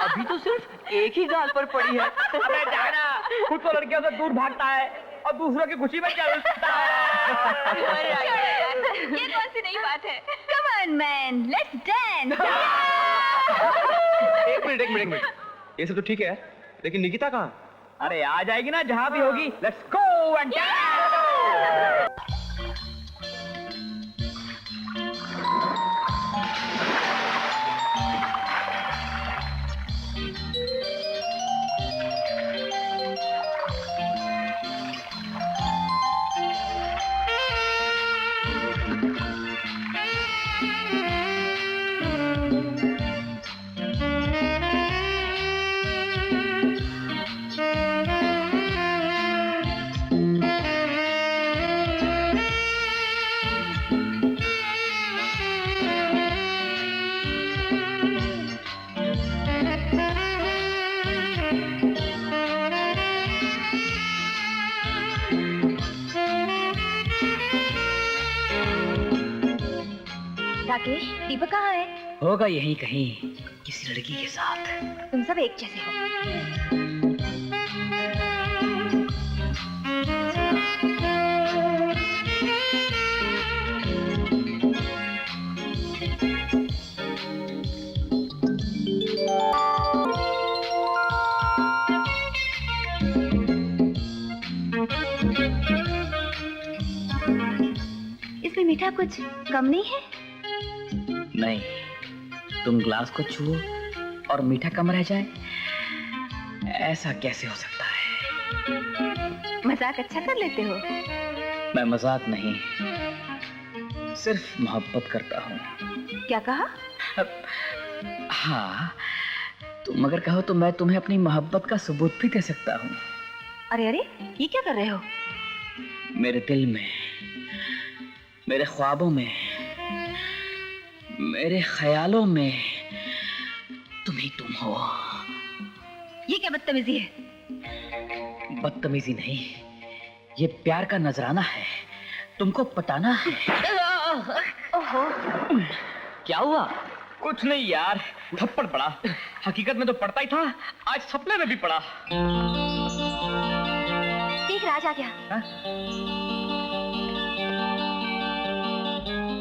अभी तो सिर्फ एक ही गाल पर पड़ी है। अबे जाना, खुद तो लड़कियों से दूर भागता है और दूसरों की खुशी में चलता है। ये कौन सी नई बात है? Come on man, let's dance. एक मिनट। ये सब तो ठीक है, लेकिन निकिता कहाँ? अरे आ जाएगी ना जहाँ भी होगी। Let's go and dance. Rakesh, Deepak कहाँ है? होगा यहीं कहीं किसी लड़की के साथ। तुम सब एक जैसे हो। इसमें मीठा कुछ कम नहीं है? नहीं, तुम ग्लास को छुओ और मीठा कम रह जाए, ऐसा कैसे हो सकता है? मजाक अच्छा कर लेते हो। मैं मजाक नहीं, सिर्फ मोहब्बत करता हूँ। क्या कहा? हाँ, तुम अगर कहो तो मैं तुम्हें अपनी मोहब्बत का सबूत भी दे सकता हूँ। अरे अरे, ये क्या कर रहे हो? मेरे दिल में, मेरे ख्वाबों में, मेरे ख्यालों में तुम ही तुम हो। ये क्या बदतमीजी है? बदतमीजी नहीं, ये प्यार का नजराना है, तुमको पटाना है। ओहो, क्या हुआ? कुछ नहीं यार, थप्पड़ पड़ा। हकीकत में तो पड़ता ही था, आज सपने में भी पड़ा। देख राज आ गया।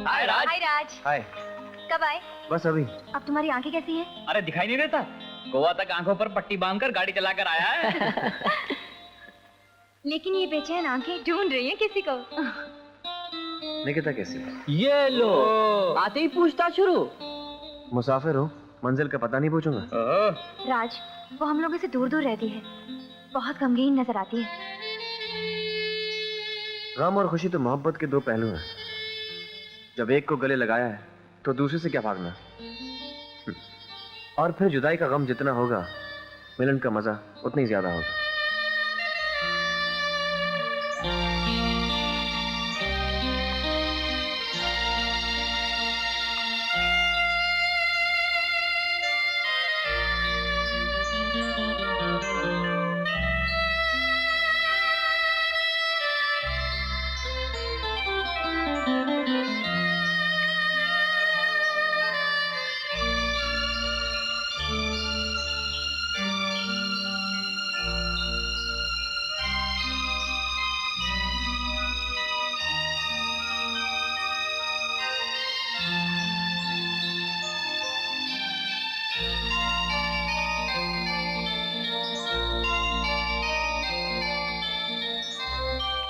हाय राज। हाय राज, हाय। कब आए? बस अभी। अब तुम्हारी आंखें कैसी हैं? अरे दिखाई नहीं देता? गोवा तक आंखों पर पट्टी बांधकर गाड़ी चलाकर आया है। लेकिन ये बेचैन आंखें ढूंढ रही हैं किसी को। निकिता कैसी है? ये लो, आते ही पूछता शुरू। मुसाफिर हो, मंजिल का पता नहीं पूछूंगा। राज, वो हम लोगों से दूर दूर रहती है, बहुत गमगीन नजर आती है। गम और खुशी तो मोहब्बत के दो पहलू हैं। जब एक को गले लगाया है तो दूसरे से क्या भागना। और फिर जुदाई का गम जितना होगा, मिलन का मजा उतना ही ज्यादा होगा।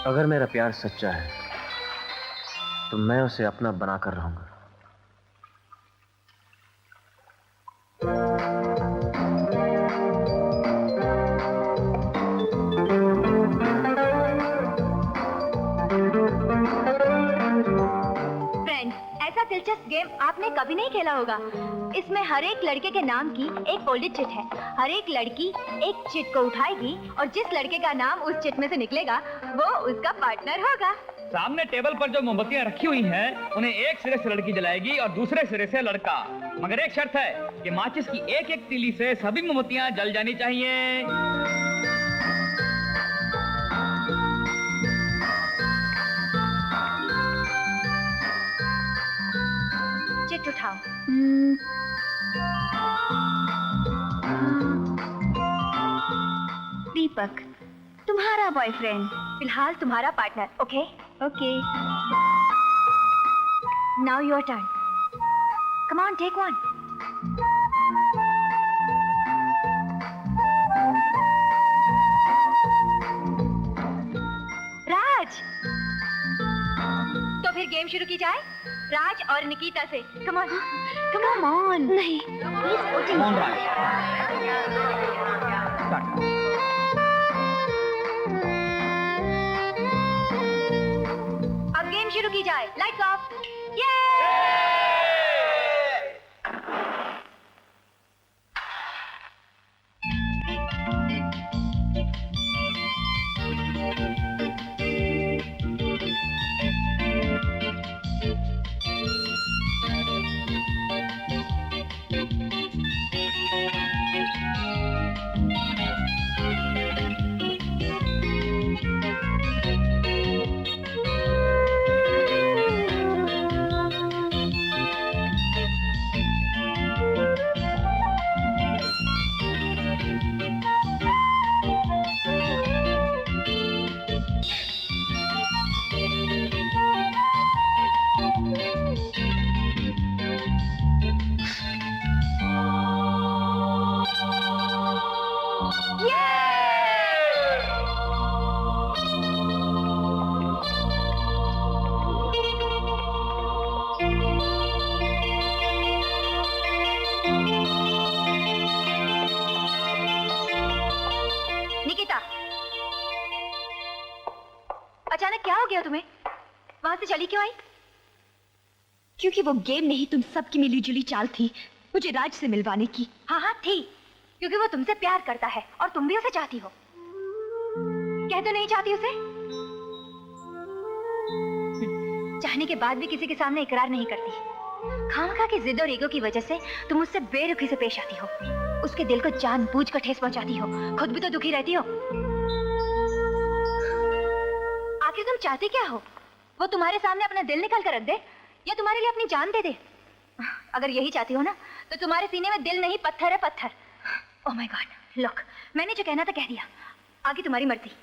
अगर मेरा प्यार सच्चा है तो मैं उसे अपना बनाकर रहूंगा। फ्रेंड्स, ऐसा दिलचस्प गेम आपने कभी नहीं खेला होगा। इसमें हर एक लड़के के नाम की एक फोल्डेड चिट है। हर एक लड़की एक चिट को उठाएगी और जिस लड़के का नाम उस चिट में से निकलेगा वो उसका पार्टनर होगा। सामने टेबल पर जो मोमबत्तियां रखी हुई हैं, उन्हें एक सिरे से लड़की जलाएगी और दूसरे सिरे से लड़का। मगर एक शर्त है कि माचिस की एक एक तीली से सभी मोमबत्तियां जल जानी चाहिए। चिट उठाओ। दीपक, तुम्हारा बॉयफ्रेंड, फिलहाल तुम्हारा partner. Okay okay, now your turn. Come on, take one. Raj, तो फिर गेम शुरू की जाए राज और निकिता से। Come on come on. नहीं प्लीज, कौन राज? अब गेम शुरू की जाए। Lights off. ये निकिता, अचानक क्या हो गया तुम्हें? वहां से चली क्यों आई? क्योंकि वो गेम नहीं, तुम सबकी मिलीजुली चाल थी मुझे राज से मिलवाने की। हाँ हाँ थी, क्योंकि वो तुमसे प्यार करता है और तुम भी उसे चाहती हो। कह तो नहीं चाहती उसे? चाहने के बाद भी किसी के सामने इकरार नहीं करती। खामखा की जिद और ईगो की वजह से तुम उससे बेरुखी से पेश आती हो, उसके दिल को जानबूझकर ठेस पहुंचाती हो, खुद भी तो दुखी रहती हो। आखिर तुम चाहते क्या हो? वो तुम्हारे सामने अपना दिल निकाल कर रख दे या तुम्हारे लिए अपनी जान दे दे? अगर यही चाहती हो ना तो तुम्हारे सीने में दिल नहीं पत्थर है, पत्थर। ओह माय गॉड, लुक, मैंने जो कहना था कह दिया, आगे तुम्हारी मर्जी।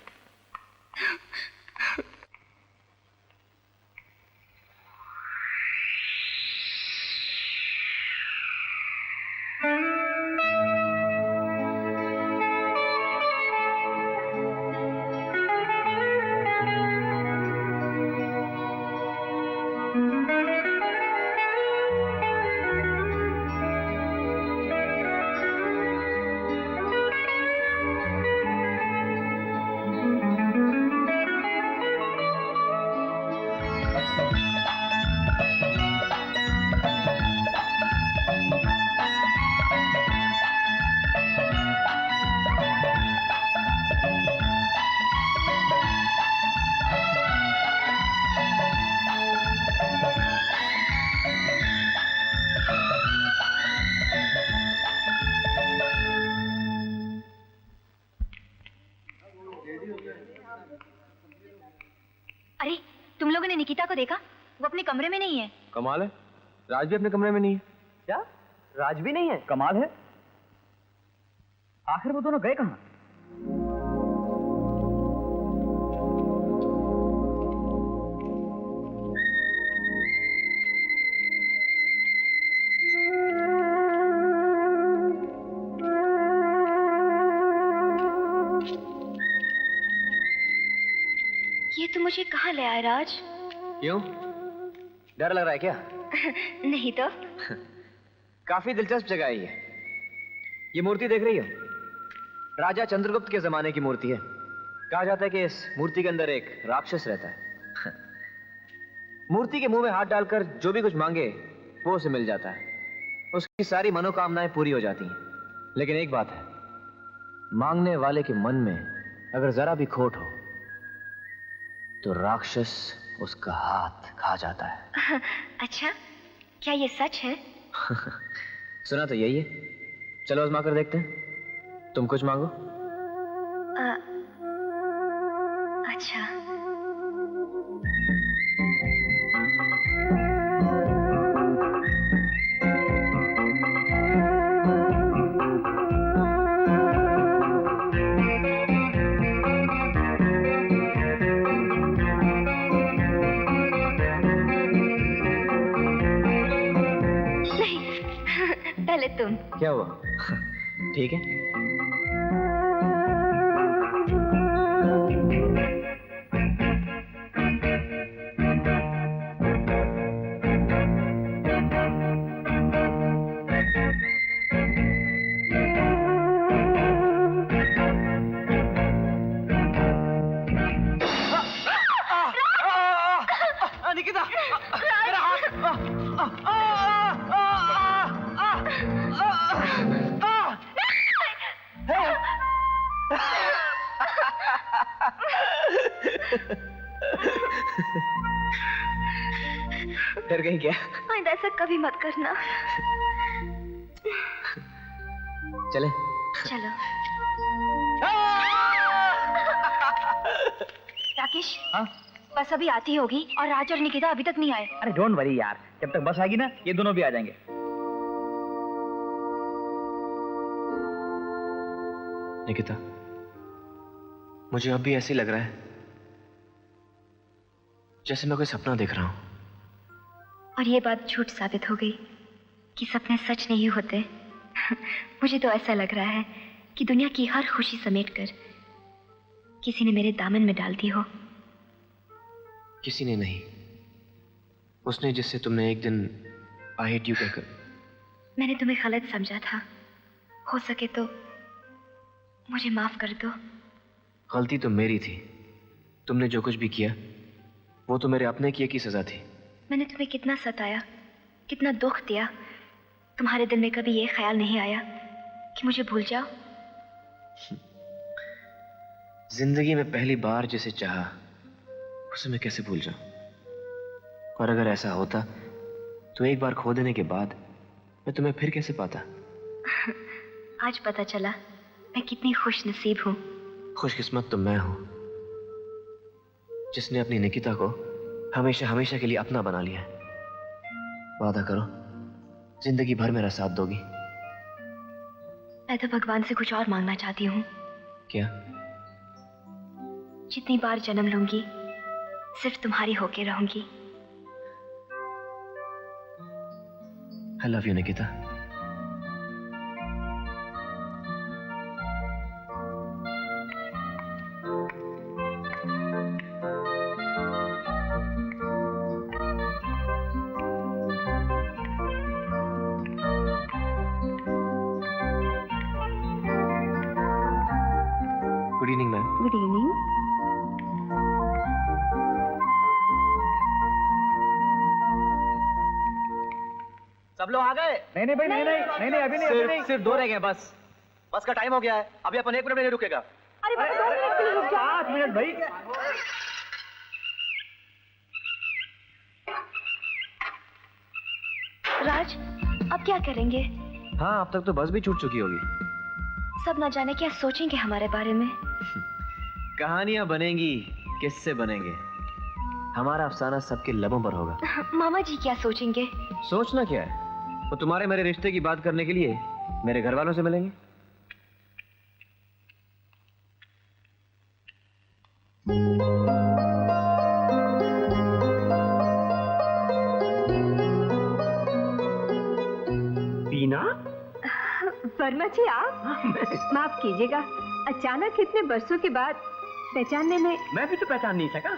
अरे तुम लोगों ने निकिता को देखा? वो अपने कमरे में नहीं है। कमाल है, राज भी अपने कमरे में नहीं है। क्या? राज भी नहीं है? कमाल है, आखिर वो दोनों गए कहाँ? ये तो मुझे कहाँ ले आए राज? क्यों? डर लग रहा है क्या? नहीं तो। काफी दिलचस्प जगह है ये। ये मूर्ति देख रही हो? राजा चंद्रगुप्त के जमाने की मूर्ति है। कहा जाता है कि इस मूर्ति के अंदर एक राक्षस रहता है। मूर्ति के मुंह में हाथ डालकर जो भी कुछ मांगे वो उसे मिल जाता है। उसकी सारी मनोकामनाएं पूरी हो जाती हैं। लेकिन एक बात है, मांगने वाले के मन में अगर जरा भी खोट हो तो राक्षस उसका हाथ खा जाता है। अच्छा, क्या ये सच है? सुना तो यही है। चलो आजमा कर देखते हैं। तुम कुछ मांगो। अच्छा। पहले तुम। क्या हुआ? ठीक है। निकिता, मेरा हाथ। डर गई क्या? आइंदा ऐसा कभी मत करना। चले? चलो। राकेश। हाँ? बस अभी आती होगी और राज और निकिता अभी तक नहीं आए। अरे डोंट वरी यार, जब तक बस आएगी ना ये दोनों भी आ जाएंगे। निकिता, मुझे अब भी ऐसे लग रहा है जैसे मैं कोई सपना देख रहा हूं। और ये बात झूठ साबित हो गई कि सपने सच नहीं होते। मुझे तो ऐसा लग रहा है कि दुनिया की हर खुशी समेटकर किसी ने मेरे दामन में डाल दी हो। किसी ने नहीं, उसने जिससे तुमने एक दिन आई हेट यू कहकर। मैंने तुम्हें गलत समझा था। हो सके तो मुझे माफ कर दो। गलती तो मेरी थी। तुमने जो कुछ भी किया वो तो मेरे अपने किए की सजा थी। मैंने तुम्हें कितना सताया, कितना दुख दिया। तुम्हारे दिल में कभी ये ख्याल नहीं आया कि मुझे भूल जाओ? जिंदगी में पहली बार जिसे चाहा उसे मैं कैसे भूल जाऊं? और अगर ऐसा होता तो एक बार खो देने के बाद मैं तुम्हें फिर कैसे पाता? आज पता चला मैं कितनी खुश नसीब हूँ। खुशकिस्मत तो मैं हूं जिसने अपनी निकिता को हमेशा हमेशा के लिए अपना बना लिया है। वादा करो जिंदगी भर मेरा साथ दोगी। मैं तो भगवान से कुछ और मांगना चाहती हूँ। क्या? जितनी बार जन्म लूंगी सिर्फ तुम्हारी होके रहूंगी। I love you, Nikita. Good evening ma'am. Good evening. सब लोग आ गए? नहीं भाई, नहीं अभी नहीं। सिर्फ 2 रह गए बस का टाइम हो गया है। अभी अपन 1 मिनट में नहीं रुकेगा। अरे बाबा 2 मिनट के लिए रुक जाओ। 5 मिनट भाई। राज, अब क्या करेंगे? हाँ, अब तक तो बस भी छूट चुकी होगी। सब ना जाने क्या सोचेंगे हमारे बारे में। कहानियां बनेंगी, किस्से बनेंगे। हमारा अफसाना सबके लबों पर होगा। मामा जी क्या सोचेंगे? सोचना क्या है, वो तुम्हारे मेरे रिश्ते की बात करने के लिए मेरे घर वालों से मिलेंगे। बीना? वर्मा जी आप? माफ कीजिएगा, अचानक इतने बरसों के बाद पहचानने में। मैं भी तो पहचान नहीं सका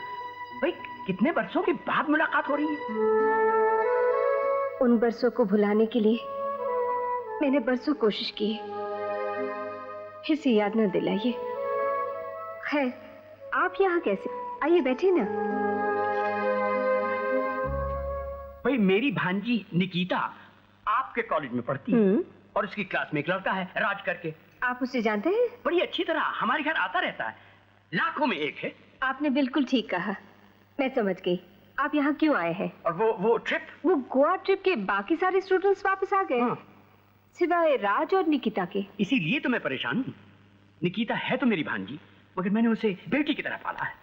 भाई, कितने बरसों के बाद मुलाकात हो रही है। उन बरसों को भुलाने के लिए मैंने बरसों कोशिश की, फिर से याद न दिलाइए। खैर, आप यहाँ कैसे? आइए बैठिए ना। भाई मेरी भांजी निकिता आपके कॉलेज में पढ़ती है और उसकी क्लास में एक लड़का है राज करके। आप उसे जानते हैं? बड़ी अच्छी तरह हमारे घर आता रहता है, लाखों में एक है। आपने बिल्कुल ठीक कहा, मैं समझ गई आप यहाँ क्यों आए हैं। और वो ट्रिप? वो गोवा ट्रिप के बाकी सारे स्टूडेंट्स वापस आ गए, हाँ। सिवाय राज और निकिता के। इसीलिए तो मैं परेशान हूँ। निकिता है तो मेरी भांजी, मगर मैंने उसे बेटी की तरह पाला है।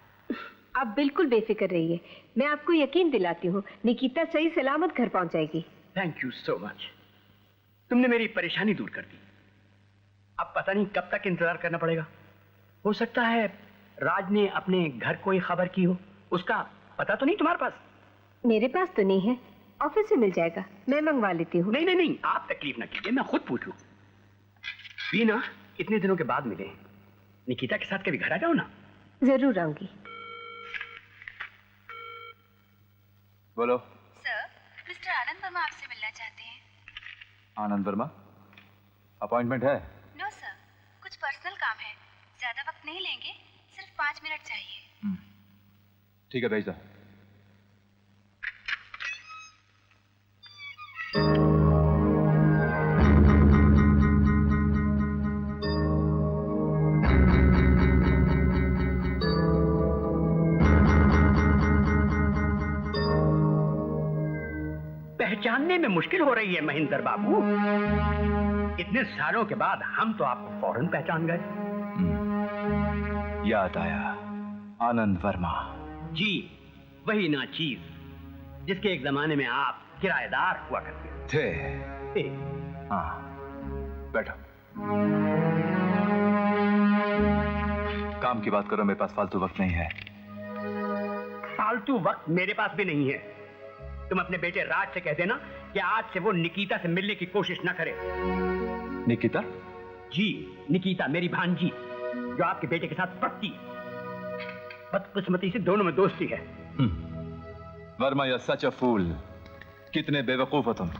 आप बिल्कुल बेफिक्र रहिए, मैं आपको यकीन दिलाती हूँ निकिता सही सलामत घर पहुँच जाएगी। थैंक यू सो मच, तुमने मेरी परेशानी दूर कर दी। अब पता नहीं कब तक इंतजार करना पड़ेगा। हो सकता है राज ने अपने घर कोई खबर की हो, उसका पता तो नहीं तुम्हारे पास? मेरे पास तो नहीं है, ऑफिस से मिल जाएगा, मैं मंगवा लेती हूँ। नहीं, आप तकलीफ ना कीजिए, मैं खुद पूछ लूं। बीना, इतने दिनों के बाद मिले, निकिता के साथ कभी घर आ जाओ ना। जरूर आऊंगी। बोलो। सर, मिस्टर आनंद वर्मा आपसे मिलना चाहते हैं। आनंद वर्मा? अपॉइंटमेंट है? नो सर, कुछ पर्सनल काम है, ज्यादा वक्त नहीं लेंगे, सिर्फ 5 मिनट चाहिए। ठीक है, भेज दो। पहचानने में मुश्किल हो रही है महेंद्र बाबू। इतने सालों के बाद हम तो आपको फौरन पहचान गए। याद आया, आनंद वर्मा। जी, वही ना चीज जिसके एक जमाने में आप किराएदार हुआ करते थे। हाँ, बैठो। काम की बात करो, मेरे पास फालतू वक्त नहीं है। फालतू वक्त मेरे पास भी नहीं है। तुम अपने बेटे राज से कह देना कि आज से वो निकिता से मिलने की कोशिश न करे। निकिता? जी, निकिता मेरी भांजी, जो आपके बेटे के साथ पढ़ती। बदकिस्मती से दोनों में दोस्ती है। वर्मा, यू सच अ फूल। कितने बेवकूफ हो तुम।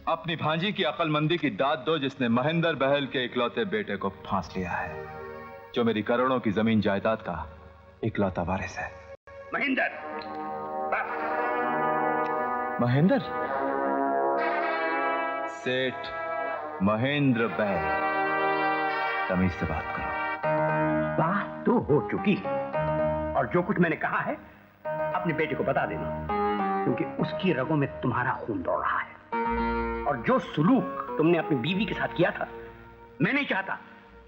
अपनी भांजी की अक्लमंदी की दाद दो, जिसने महेंद्र बहल के इकलौते बेटे को फांस लिया है, जो मेरी करोड़ों की जमीन जायदाद का इकलौता वारिस है। महेंद्र, महेंद्र? सेठ महेंद्र बहल, तमीज से बात करो। बात तो हो चुकी है, और जो कुछ मैंने कहा है अपने बेटे को बता देना, क्योंकि उसकी रगों में तुम्हारा खून दौड़ रहा है। और जो सुलूक तुमने अपनी बीवी के साथ किया था, मैं नहीं चाहता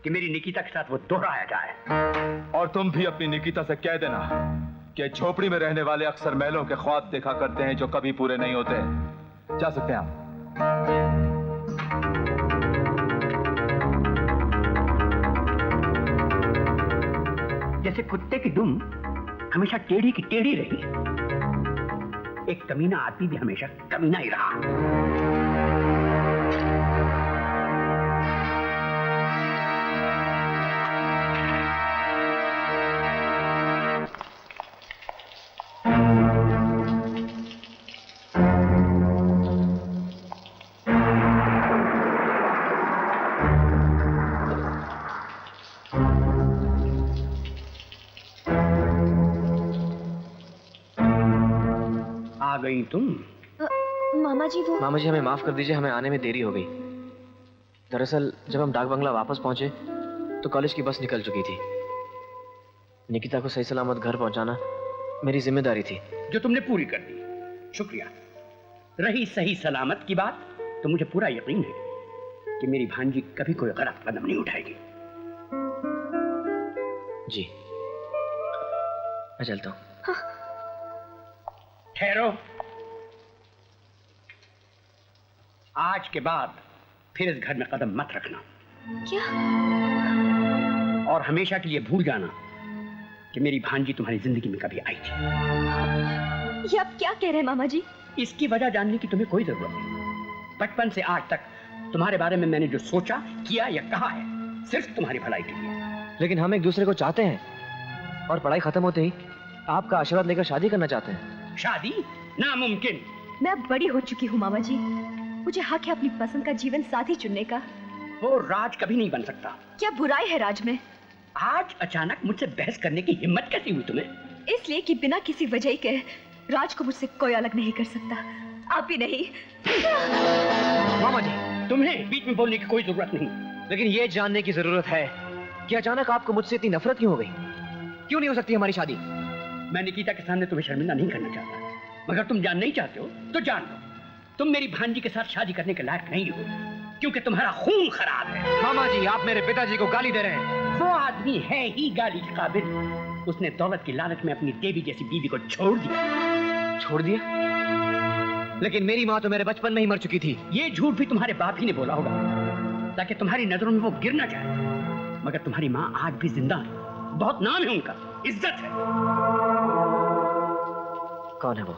कि मेरी निकिता के साथ वो दोहराया जाए। और तुम भी अपनी निकिता से कह देना कि झोपड़ी में रहने वाले अक्सर महलों के ख्वाब देखा करते हैं जो कभी पूरे नहीं होते। जा सकते हैं आप। जैसे कुत्ते की दुम हमेशा टेढ़ी की टेढ़ी रही, एक कमीना आदमी भी हमेशा कमीना ही रहा। आ गई तुम। मामा जी वो मामा जी हमें माफ कर दीजिए, हमें आने में देरी हो गई। दरअसल जब हम डाक बंगला वापस पहुंचे तो कॉलेज की बस निकल चुकी थी। निकिता को सही सलामत घर पहुंचाना मेरी जिम्मेदारी थी, जो तुमने पूरी कर दी, शुक्रिया। रही सही सलामत की बात, तो मुझे पूरा यकीन है कि मेरी भांजी कभी कोई गलत कदम नहीं उठाएगी। जी मैं चलता हूँ। ठहरो, आज के बाद फिर इस घर में कदम मत रखना। क्या? और हमेशा के लिए भूल जाना कि मेरी भांजी तुम्हारी जिंदगी में कभी आई थी। ये आप क्या कह रहे हैं मामा जी? इसकी वजह जानने की तुम्हें कोई जरूरत नहीं। बचपन से आज तक तुम्हारे बारे में मैंने जो सोचा, किया या कहा है, सिर्फ तुम्हारी भलाई के लिए। लेकिन हम एक दूसरे को चाहते हैं और पढ़ाई खत्म होते ही आपका आशीर्वाद लेकर शादी करना चाहते हैं। शादी नामुमकिन। मैं अब बड़ी हो चुकी हूँ मामा जी, मुझे हक है अपनी पसंद का जीवन साथी चुनने का। वो राज कभी नहीं बन सकता। क्या बुराई है राज में? आज अचानक मुझसे बहस करने की हिम्मत कैसी हुई तुम्हें? इसलिए कि बिना किसी वजह के राज को मुझसे कोई अलग नहीं कर सकता, आप भी नहीं। मामा जी तुम्हें बीच में बोलने की कोई जरूरत नहीं। लेकिन ये जानने की जरूरत है कि अचानक आपको मुझसे इतनी नफरत क्यों हो गई? क्यों नहीं हो सकती हमारी शादी? मैं निकिता के सामने तुम्हें शर्मिंदा नहीं करना चाहता, मगर तुम जान नहीं चाहते हो तो जान लो, तुम मेरी भांजी के साथ शादी करने के लायक नहीं हो, क्योंकि तुम्हारा खून खराब है। मामा जी आप मेरे पिताजी को गाली दे रहे हैं। वो आदमी है ही गाली के काबिल। उसने दौलत की लालच में अपनी देवी जैसी बीवी को छोड़ दिया। छोड़ दिया? लेकिन मेरी माँ तो मेरे बचपन में ही मर चुकी थी। ये झूठ भी तुम्हारे बाप ही ने बोला होगा ताकि तुम्हारी नजरों में वो गिर ना जाए, मगर तुम्हारी माँ आज भी जिंदा है, बहुत नाम है उनका, इज्जत है। कौन है वो?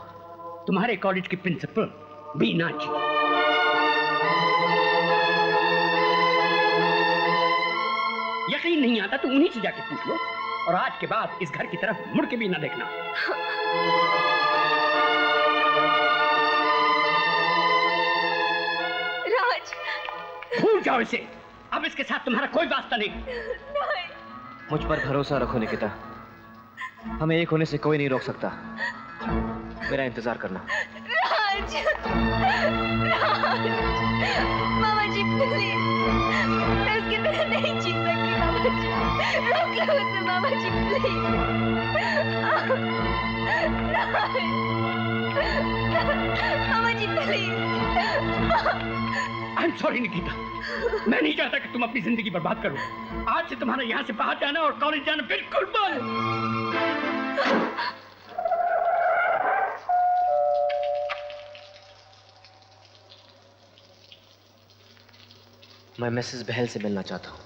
तुम्हारे कॉलेज की प्रिंसिपल बीना जी। यकीन नहीं आता तो उन्हीं से जाके पूछ लो, और आज के बाद इस घर की तरफ मुड़ के भी ना देखना। राज भूल जाओ इसे, अब इसके साथ तुम्हारा कोई वास्ता नहीं। मुझ पर भरोसा रखो निकिता, हमें एक होने से कोई नहीं रोक सकता। मेरा इंतजार करना। राज, राज, मामा जी प्लीज, मैं उसके बिना नहीं जी सकती मामा जी, रोक लो उसे मामा जी प्लीज। मामा जी please. I am sorry Nikita, मैं नहीं चाहता कि तुम अपनी जिंदगी बर्बाद करो। आज से तुम्हारा यहाँ से बाहर जाना और कॉलेज जाना बिल्कुल बंद। मैं मिसेस बहल से मिलना चाहता हूँ।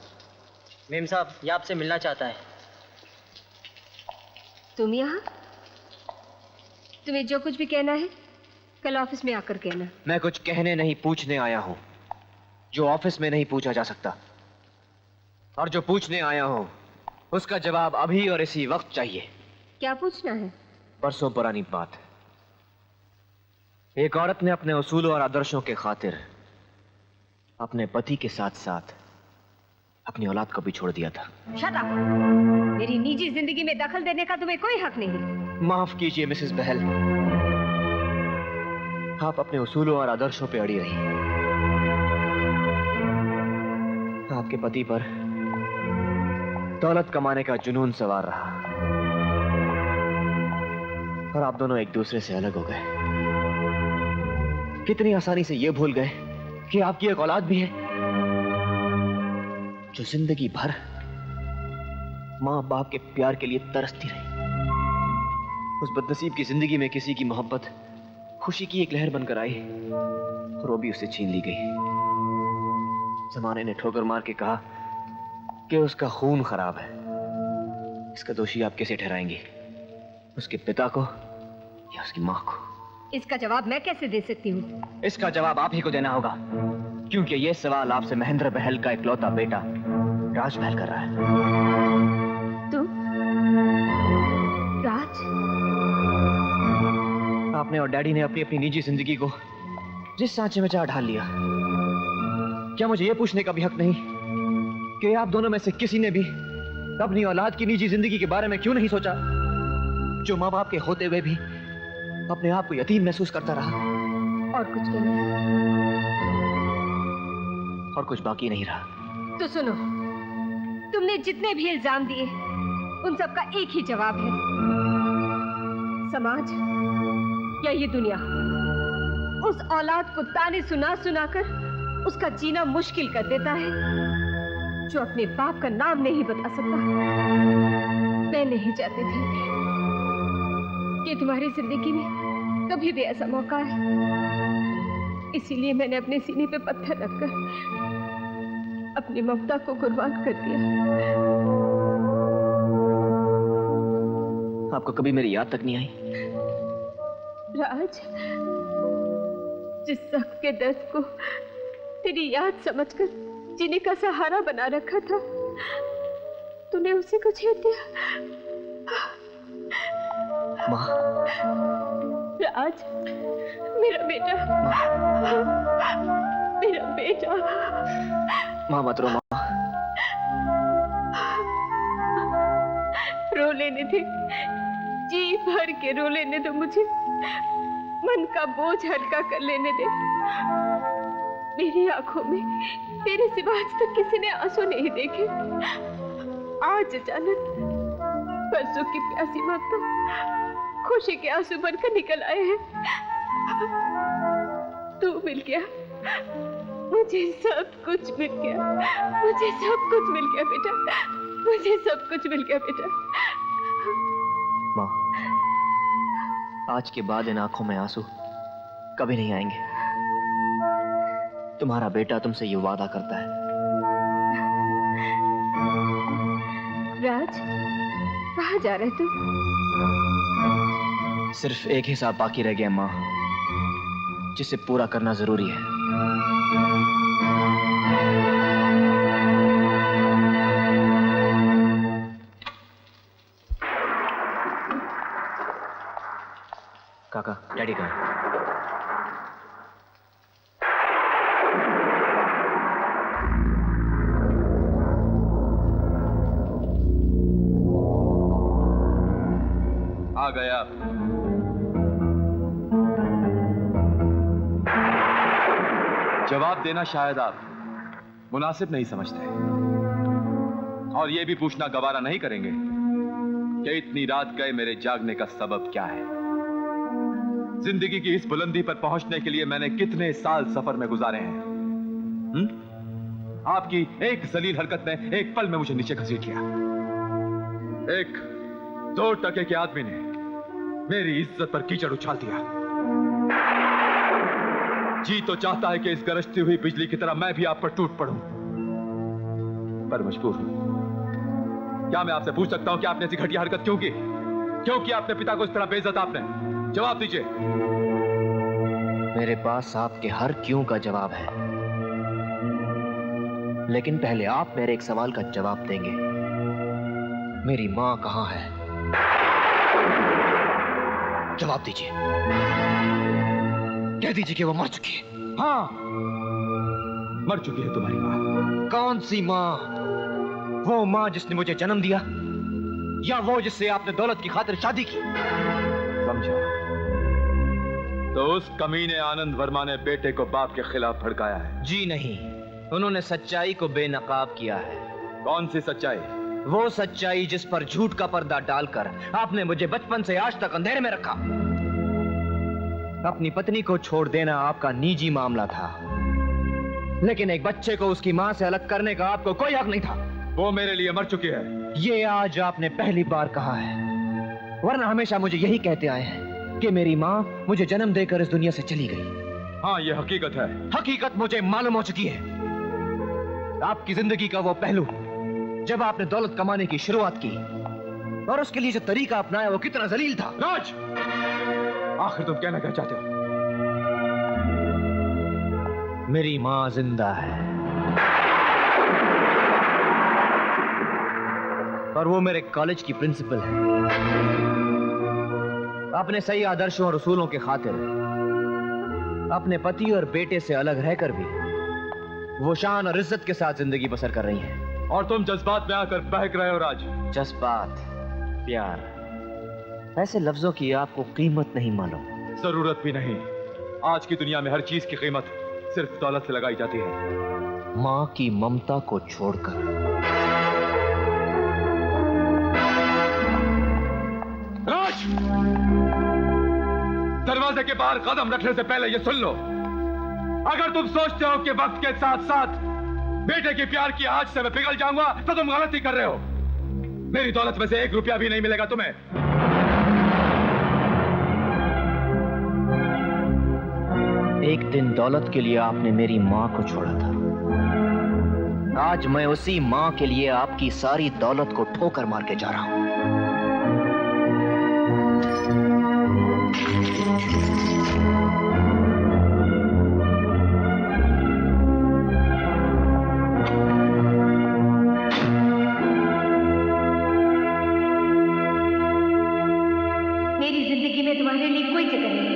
मेम साहब ये आपसे मिलना चाहता है। तुम यहाँ? तुम्हें जो कुछ भी कहना है कल ऑफिस में आकर कहना। मैं कुछ कहने नहीं पूछने आया हूँ, जो ऑफिस में नहीं पूछा जा सकता, और जो पूछने आया हूँ उसका जवाब अभी और इसी वक्त चाहिए। क्या पूछना है? बरसों पुरानी बात। एक औरत ने अपने उसूलों और आदर्शों के खातिर अपने पति के साथ साथ अपनी औलाद को भी छोड़ दिया था। Shut up! मेरी निजी जिंदगी में दखल देने का तुम्हें कोई हक नहीं। माफ कीजिए मिसेस बहल, आप अपने उसूलों और आदर्शों पे अड़ी रही। आपके पति पर दौलत कमाने का जुनून सवार रहा और आप दोनों एक दूसरे से अलग हो गए। कितनी आसानी से यह भूल गए कि आपकी एक औलाद भी है जो जिंदगी भर मां बाप के प्यार के लिए तरसती रही। उस बदनसीब की जिंदगी में किसी की मोहब्बत खुशी की एक लहर बनकर आई और वो भी उससे छीन ली गई। जमाने ने ठोकर मार के कहा कि उसका खून खराब है। इसका दोषी आप कैसे ठहराएंगे? उसके पिता को या उसकी माँ को? इसका जवाब मैं कैसे दे सकती हूँ? इसका जवाब आप ही को देना होगा, क्योंकि ये सवाल आपसे महेंद्र बहल का इकलौता बेटा राज बहल कर रहा है। तू राज? आपने और डैडी ने अपनी अपनी निजी जिंदगी को जिस सांचे में चाह ढाल लिया। क्या मुझे यह पूछने का भी हक नहीं कि आप दोनों में से किसी ने भी अपनी औलाद की निजी जिंदगी के बारे में क्यों नहीं सोचा, जो माँ बाप के होते हुए भी अपने आप को यतीम महसूस करता रहा? और कुछ नहीं। और कुछ बाकी नहीं रहा। तो सुनो, तुमने जितने भी इल्जाम दिए उन सबका एक ही जवाब है। समाज या ये दुनिया उस औलाद को ताने सुना सुनाकर उसका जीना मुश्किल कर देता है जो अपने बाप का नाम नहीं बता सकता। मैं नहीं चाहती थी कि तुम्हारी जिंदगी में कभी भी ऐसा मौका है, इसीलिए मैंने अपने सीने पे पत्थर रखकर अपनी ममता को कुर्बान कर दिया। आपको कभी मेरी याद तक नहीं आई? राज, जिस शख्स के दर्द को तेरी याद समझकर जीने का सहारा बना रखा था, तूने उसी को छेड़ दिया। माँ। राज, मेरा बेटा, मेरा बेटा। माँ मत रो माँ। रो लेने दे, जी भर के रो लेने दो मुझे, मन का बोझ हल्का कर लेने दे। मेरी आंखों में तेरे सिवा आज तक किसी ने आंसू नहीं देखे। आज अचानक परसों की प्यासी माता खुशी के आंसू बनकर निकल आए हैं। तू मिल गया, मुझे सब कुछ मिल गया, मुझे सब कुछ मिल गया बेटा, मुझे सब कुछ मिल गया बेटा। माँ, आज के बाद इन आंखों में आंसू कभी नहीं आएंगे। तुम्हारा बेटा तुमसे ये वादा करता है। राज, कहाँ जा रहे तुम? सिर्फ एक हिसाब बाकी रह गया माँ, जिसे पूरा करना जरूरी है। काका, डैडी कहाँ है? आ गया। जवाब देना शायद आप मुनासिब नहीं समझते और यह भी पूछना गवारा नहीं करेंगे कि इतनी रात गए मेरे जागने का सबब क्या है। जिंदगी की इस बुलंदी पर पहुंचने के लिए मैंने कितने साल सफर में गुजारे हैं। आपकी एक जलील हरकत ने एक पल में मुझे नीचे घसीट लिया। एक 2 टके के आदमी ने मेरी इज्जत पर कीचड़ उछाल दिया। जी तो चाहता है कि इस गरजती हुई बिजली की तरह मैं भी आप पर टूट पड़ूं, पर मजबूर हूं। क्या मैं आपसे पूछ सकता हूं कि आपने ऐसी घटिया हरकत क्यों की? क्यों किया अपने पिता को इस तरह बेइज्जत आपने? जवाब दीजिए। मेरे पास आपके हर क्यों का जवाब है, लेकिन पहले आप मेरे एक सवाल का जवाब देंगे। मेरी मां कहां है? जवाब दीजिए। कह दीजिए कि वो मर चुकी है। हाँ, मर चुकी है तुम्हारी मां। कौन सी मां? वो मां जिसने मुझे जन्म दिया, या वो जिससे आपने दौलत की खातिर शादी की? समझा। तो उस कमीने आनंद वर्मा ने बेटे को बाप के खिलाफ भड़काया है? जी नहीं, उन्होंने सच्चाई को बेनकाब किया है। कौन सी सच्चाई? वो सच्चाई जिस पर झूठ का पर्दा डालकर आपने मुझे बचपन से आज तक अंधेरे में रखा। अपनी पत्नी को छोड़ देना आपका निजी मामला था, लेकिन एक बच्चे को उसकी मां से अलग करने का आपको कोई हक नहीं था। वो मेरे लिए मर चुकी है। ये आज आपने पहली बार कहा है। वरना हमेशा मुझे यही कहते आए हैं कि मेरी माँ मुझे जन्म देकर इस दुनिया से चली गई। हाँ, ये हकीकत है। हकीकत मुझे मालूम हो चुकी है। आपकी जिंदगी का वो पहलू जब आपने दौलत कमाने की शुरुआत की और उसके लिए जो तरीका अपनाया वो कितना जलील था। राज, आखिर तुम कहना क्या चाहते हो? मेरी माँ जिंदा है और वो मेरे कॉलेज की प्रिंसिपल है। अपने सही आदर्शों और उसूलों के खातिर अपने पति और बेटे से अलग रहकर भी वो शान और इज्जत के साथ जिंदगी बसर कर रही हैं। और तुम जज्बात में आकर बहक रहे हो राज। जज्बात, प्यार, ऐसे लफ्जों की आपको कीमत नहीं मालूम। जरूरत भी नहीं। आज की दुनिया में हर चीज की कीमत सिर्फ दौलत से लगाई जाती है। माँ की ममता को छोड़कर। राज, दरवाजे के बाहर कदम रखने से पहले ये सुन लो। अगर तुम सोचते हो कि वक्त के साथ साथ बेटे के प्यार की आग से मैं पिघल जाऊंगा तो तुम गलती कर रहे हो। मेरी दौलत में से 1 रुपया भी नहीं मिलेगा तुम्हें। एक दिन दौलत के लिए आपने मेरी माँ को छोड़ा था। आज मैं उसी माँ के लिए आपकी सारी दौलत को ठोकर मार के जा रहा हूं। मेरी जिंदगी में तुम्हारे लिए कोई जगह नहीं।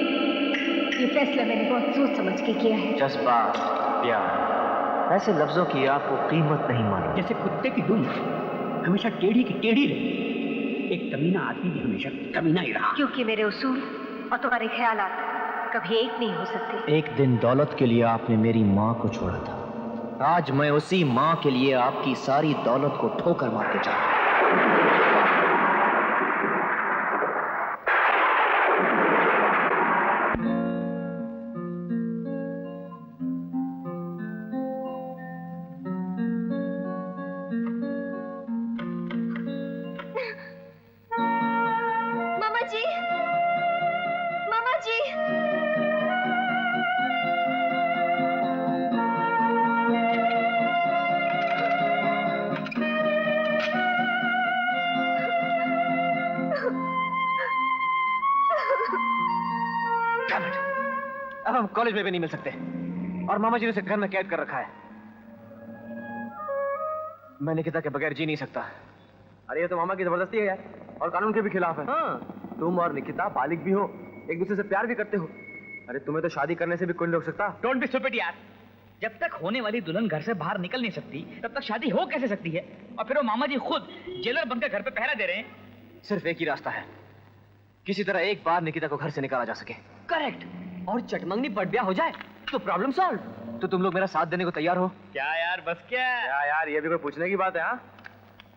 ये फैसला मैंने बहुत सोच समझ के किया है। जज्बात, प्यार, ऐसे लफ्जों की आपको कीमत नहीं मालूम। जैसे कुत्ते की दुम हमेशा टेढ़ी की टेढ़ी रही, एक कमीना आदमी भी हमेशा कमीना ही रहा। क्योंकि मेरे उसूल और तुम्हारे ख्यालात कभी एक नहीं हो सकते। एक दिन दौलत के लिए आपने मेरी माँ को छोड़ा था। आज मैं उसी माँ के लिए आपकी सारी दौलत को ठोकर मार के जा रहा हूं। मामा जी, मामा जी। अब हम कॉलेज में भी नहीं मिल सकते और मामा जी ने उसे घर में कैद कर रखा है। मैं निकिता के बगैर जी नहीं सकता। अरे ये तो मामा की जबरदस्ती है यार, और कानून के भी खिलाफ है। हाँ, तुम और निकिता बालिग भी हो, एक दूसरे से प्यार भी करते हो। अरे तुम्हें तो शादी करने से भी कोई नहीं रोक सकता। डोंट बी स्टूपिड यार। जब तक होने वाली दुल्हन घर से बाहर निकल नहीं सकती तब तक शादी हो कैसे सकती है? और फिर वो मामा जी खुद जेलर बनकर घर पे पहरा दे रहे हैं। सिर्फ एक ही रास्ता है, किसी तरह एक बार निकिता को घर से निकाला जा सके। करेक्ट। और चटमंगनी पट ब्याह हो जाए तो प्रॉब्लम सॉल्व। तो तुम लोग मेरा साथ देने को तैयार हो? क्या यार, बस क्या? यार ये भी कोई पूछने की बात है? हाँ,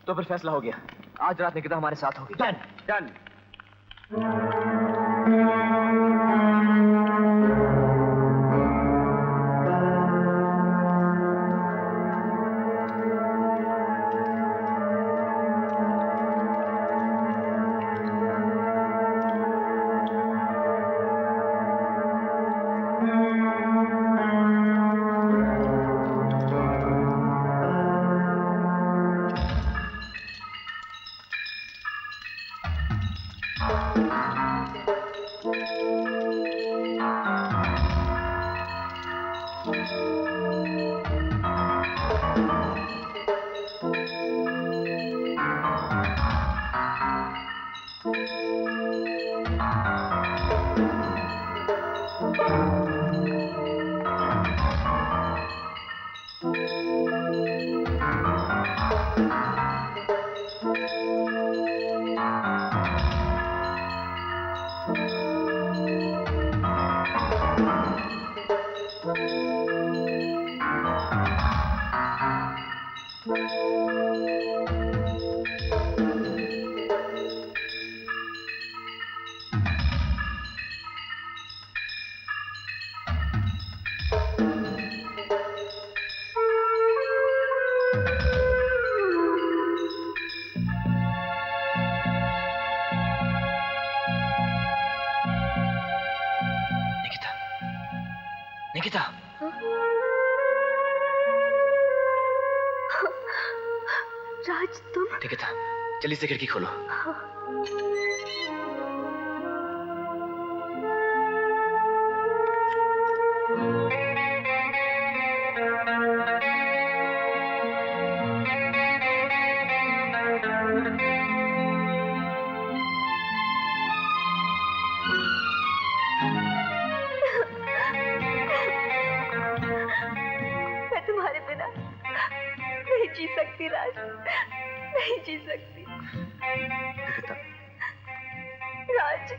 तो फिर फैसला हो गया। आज रात निकिता हमारे साथ होगी। Done done. निकिता, राज तुम? निकिता, जल्दी से खिड़की खोलो। मैं तुम्हारे बिना नहीं जी सकती राज, नहीं जी सकती। निकिता, राज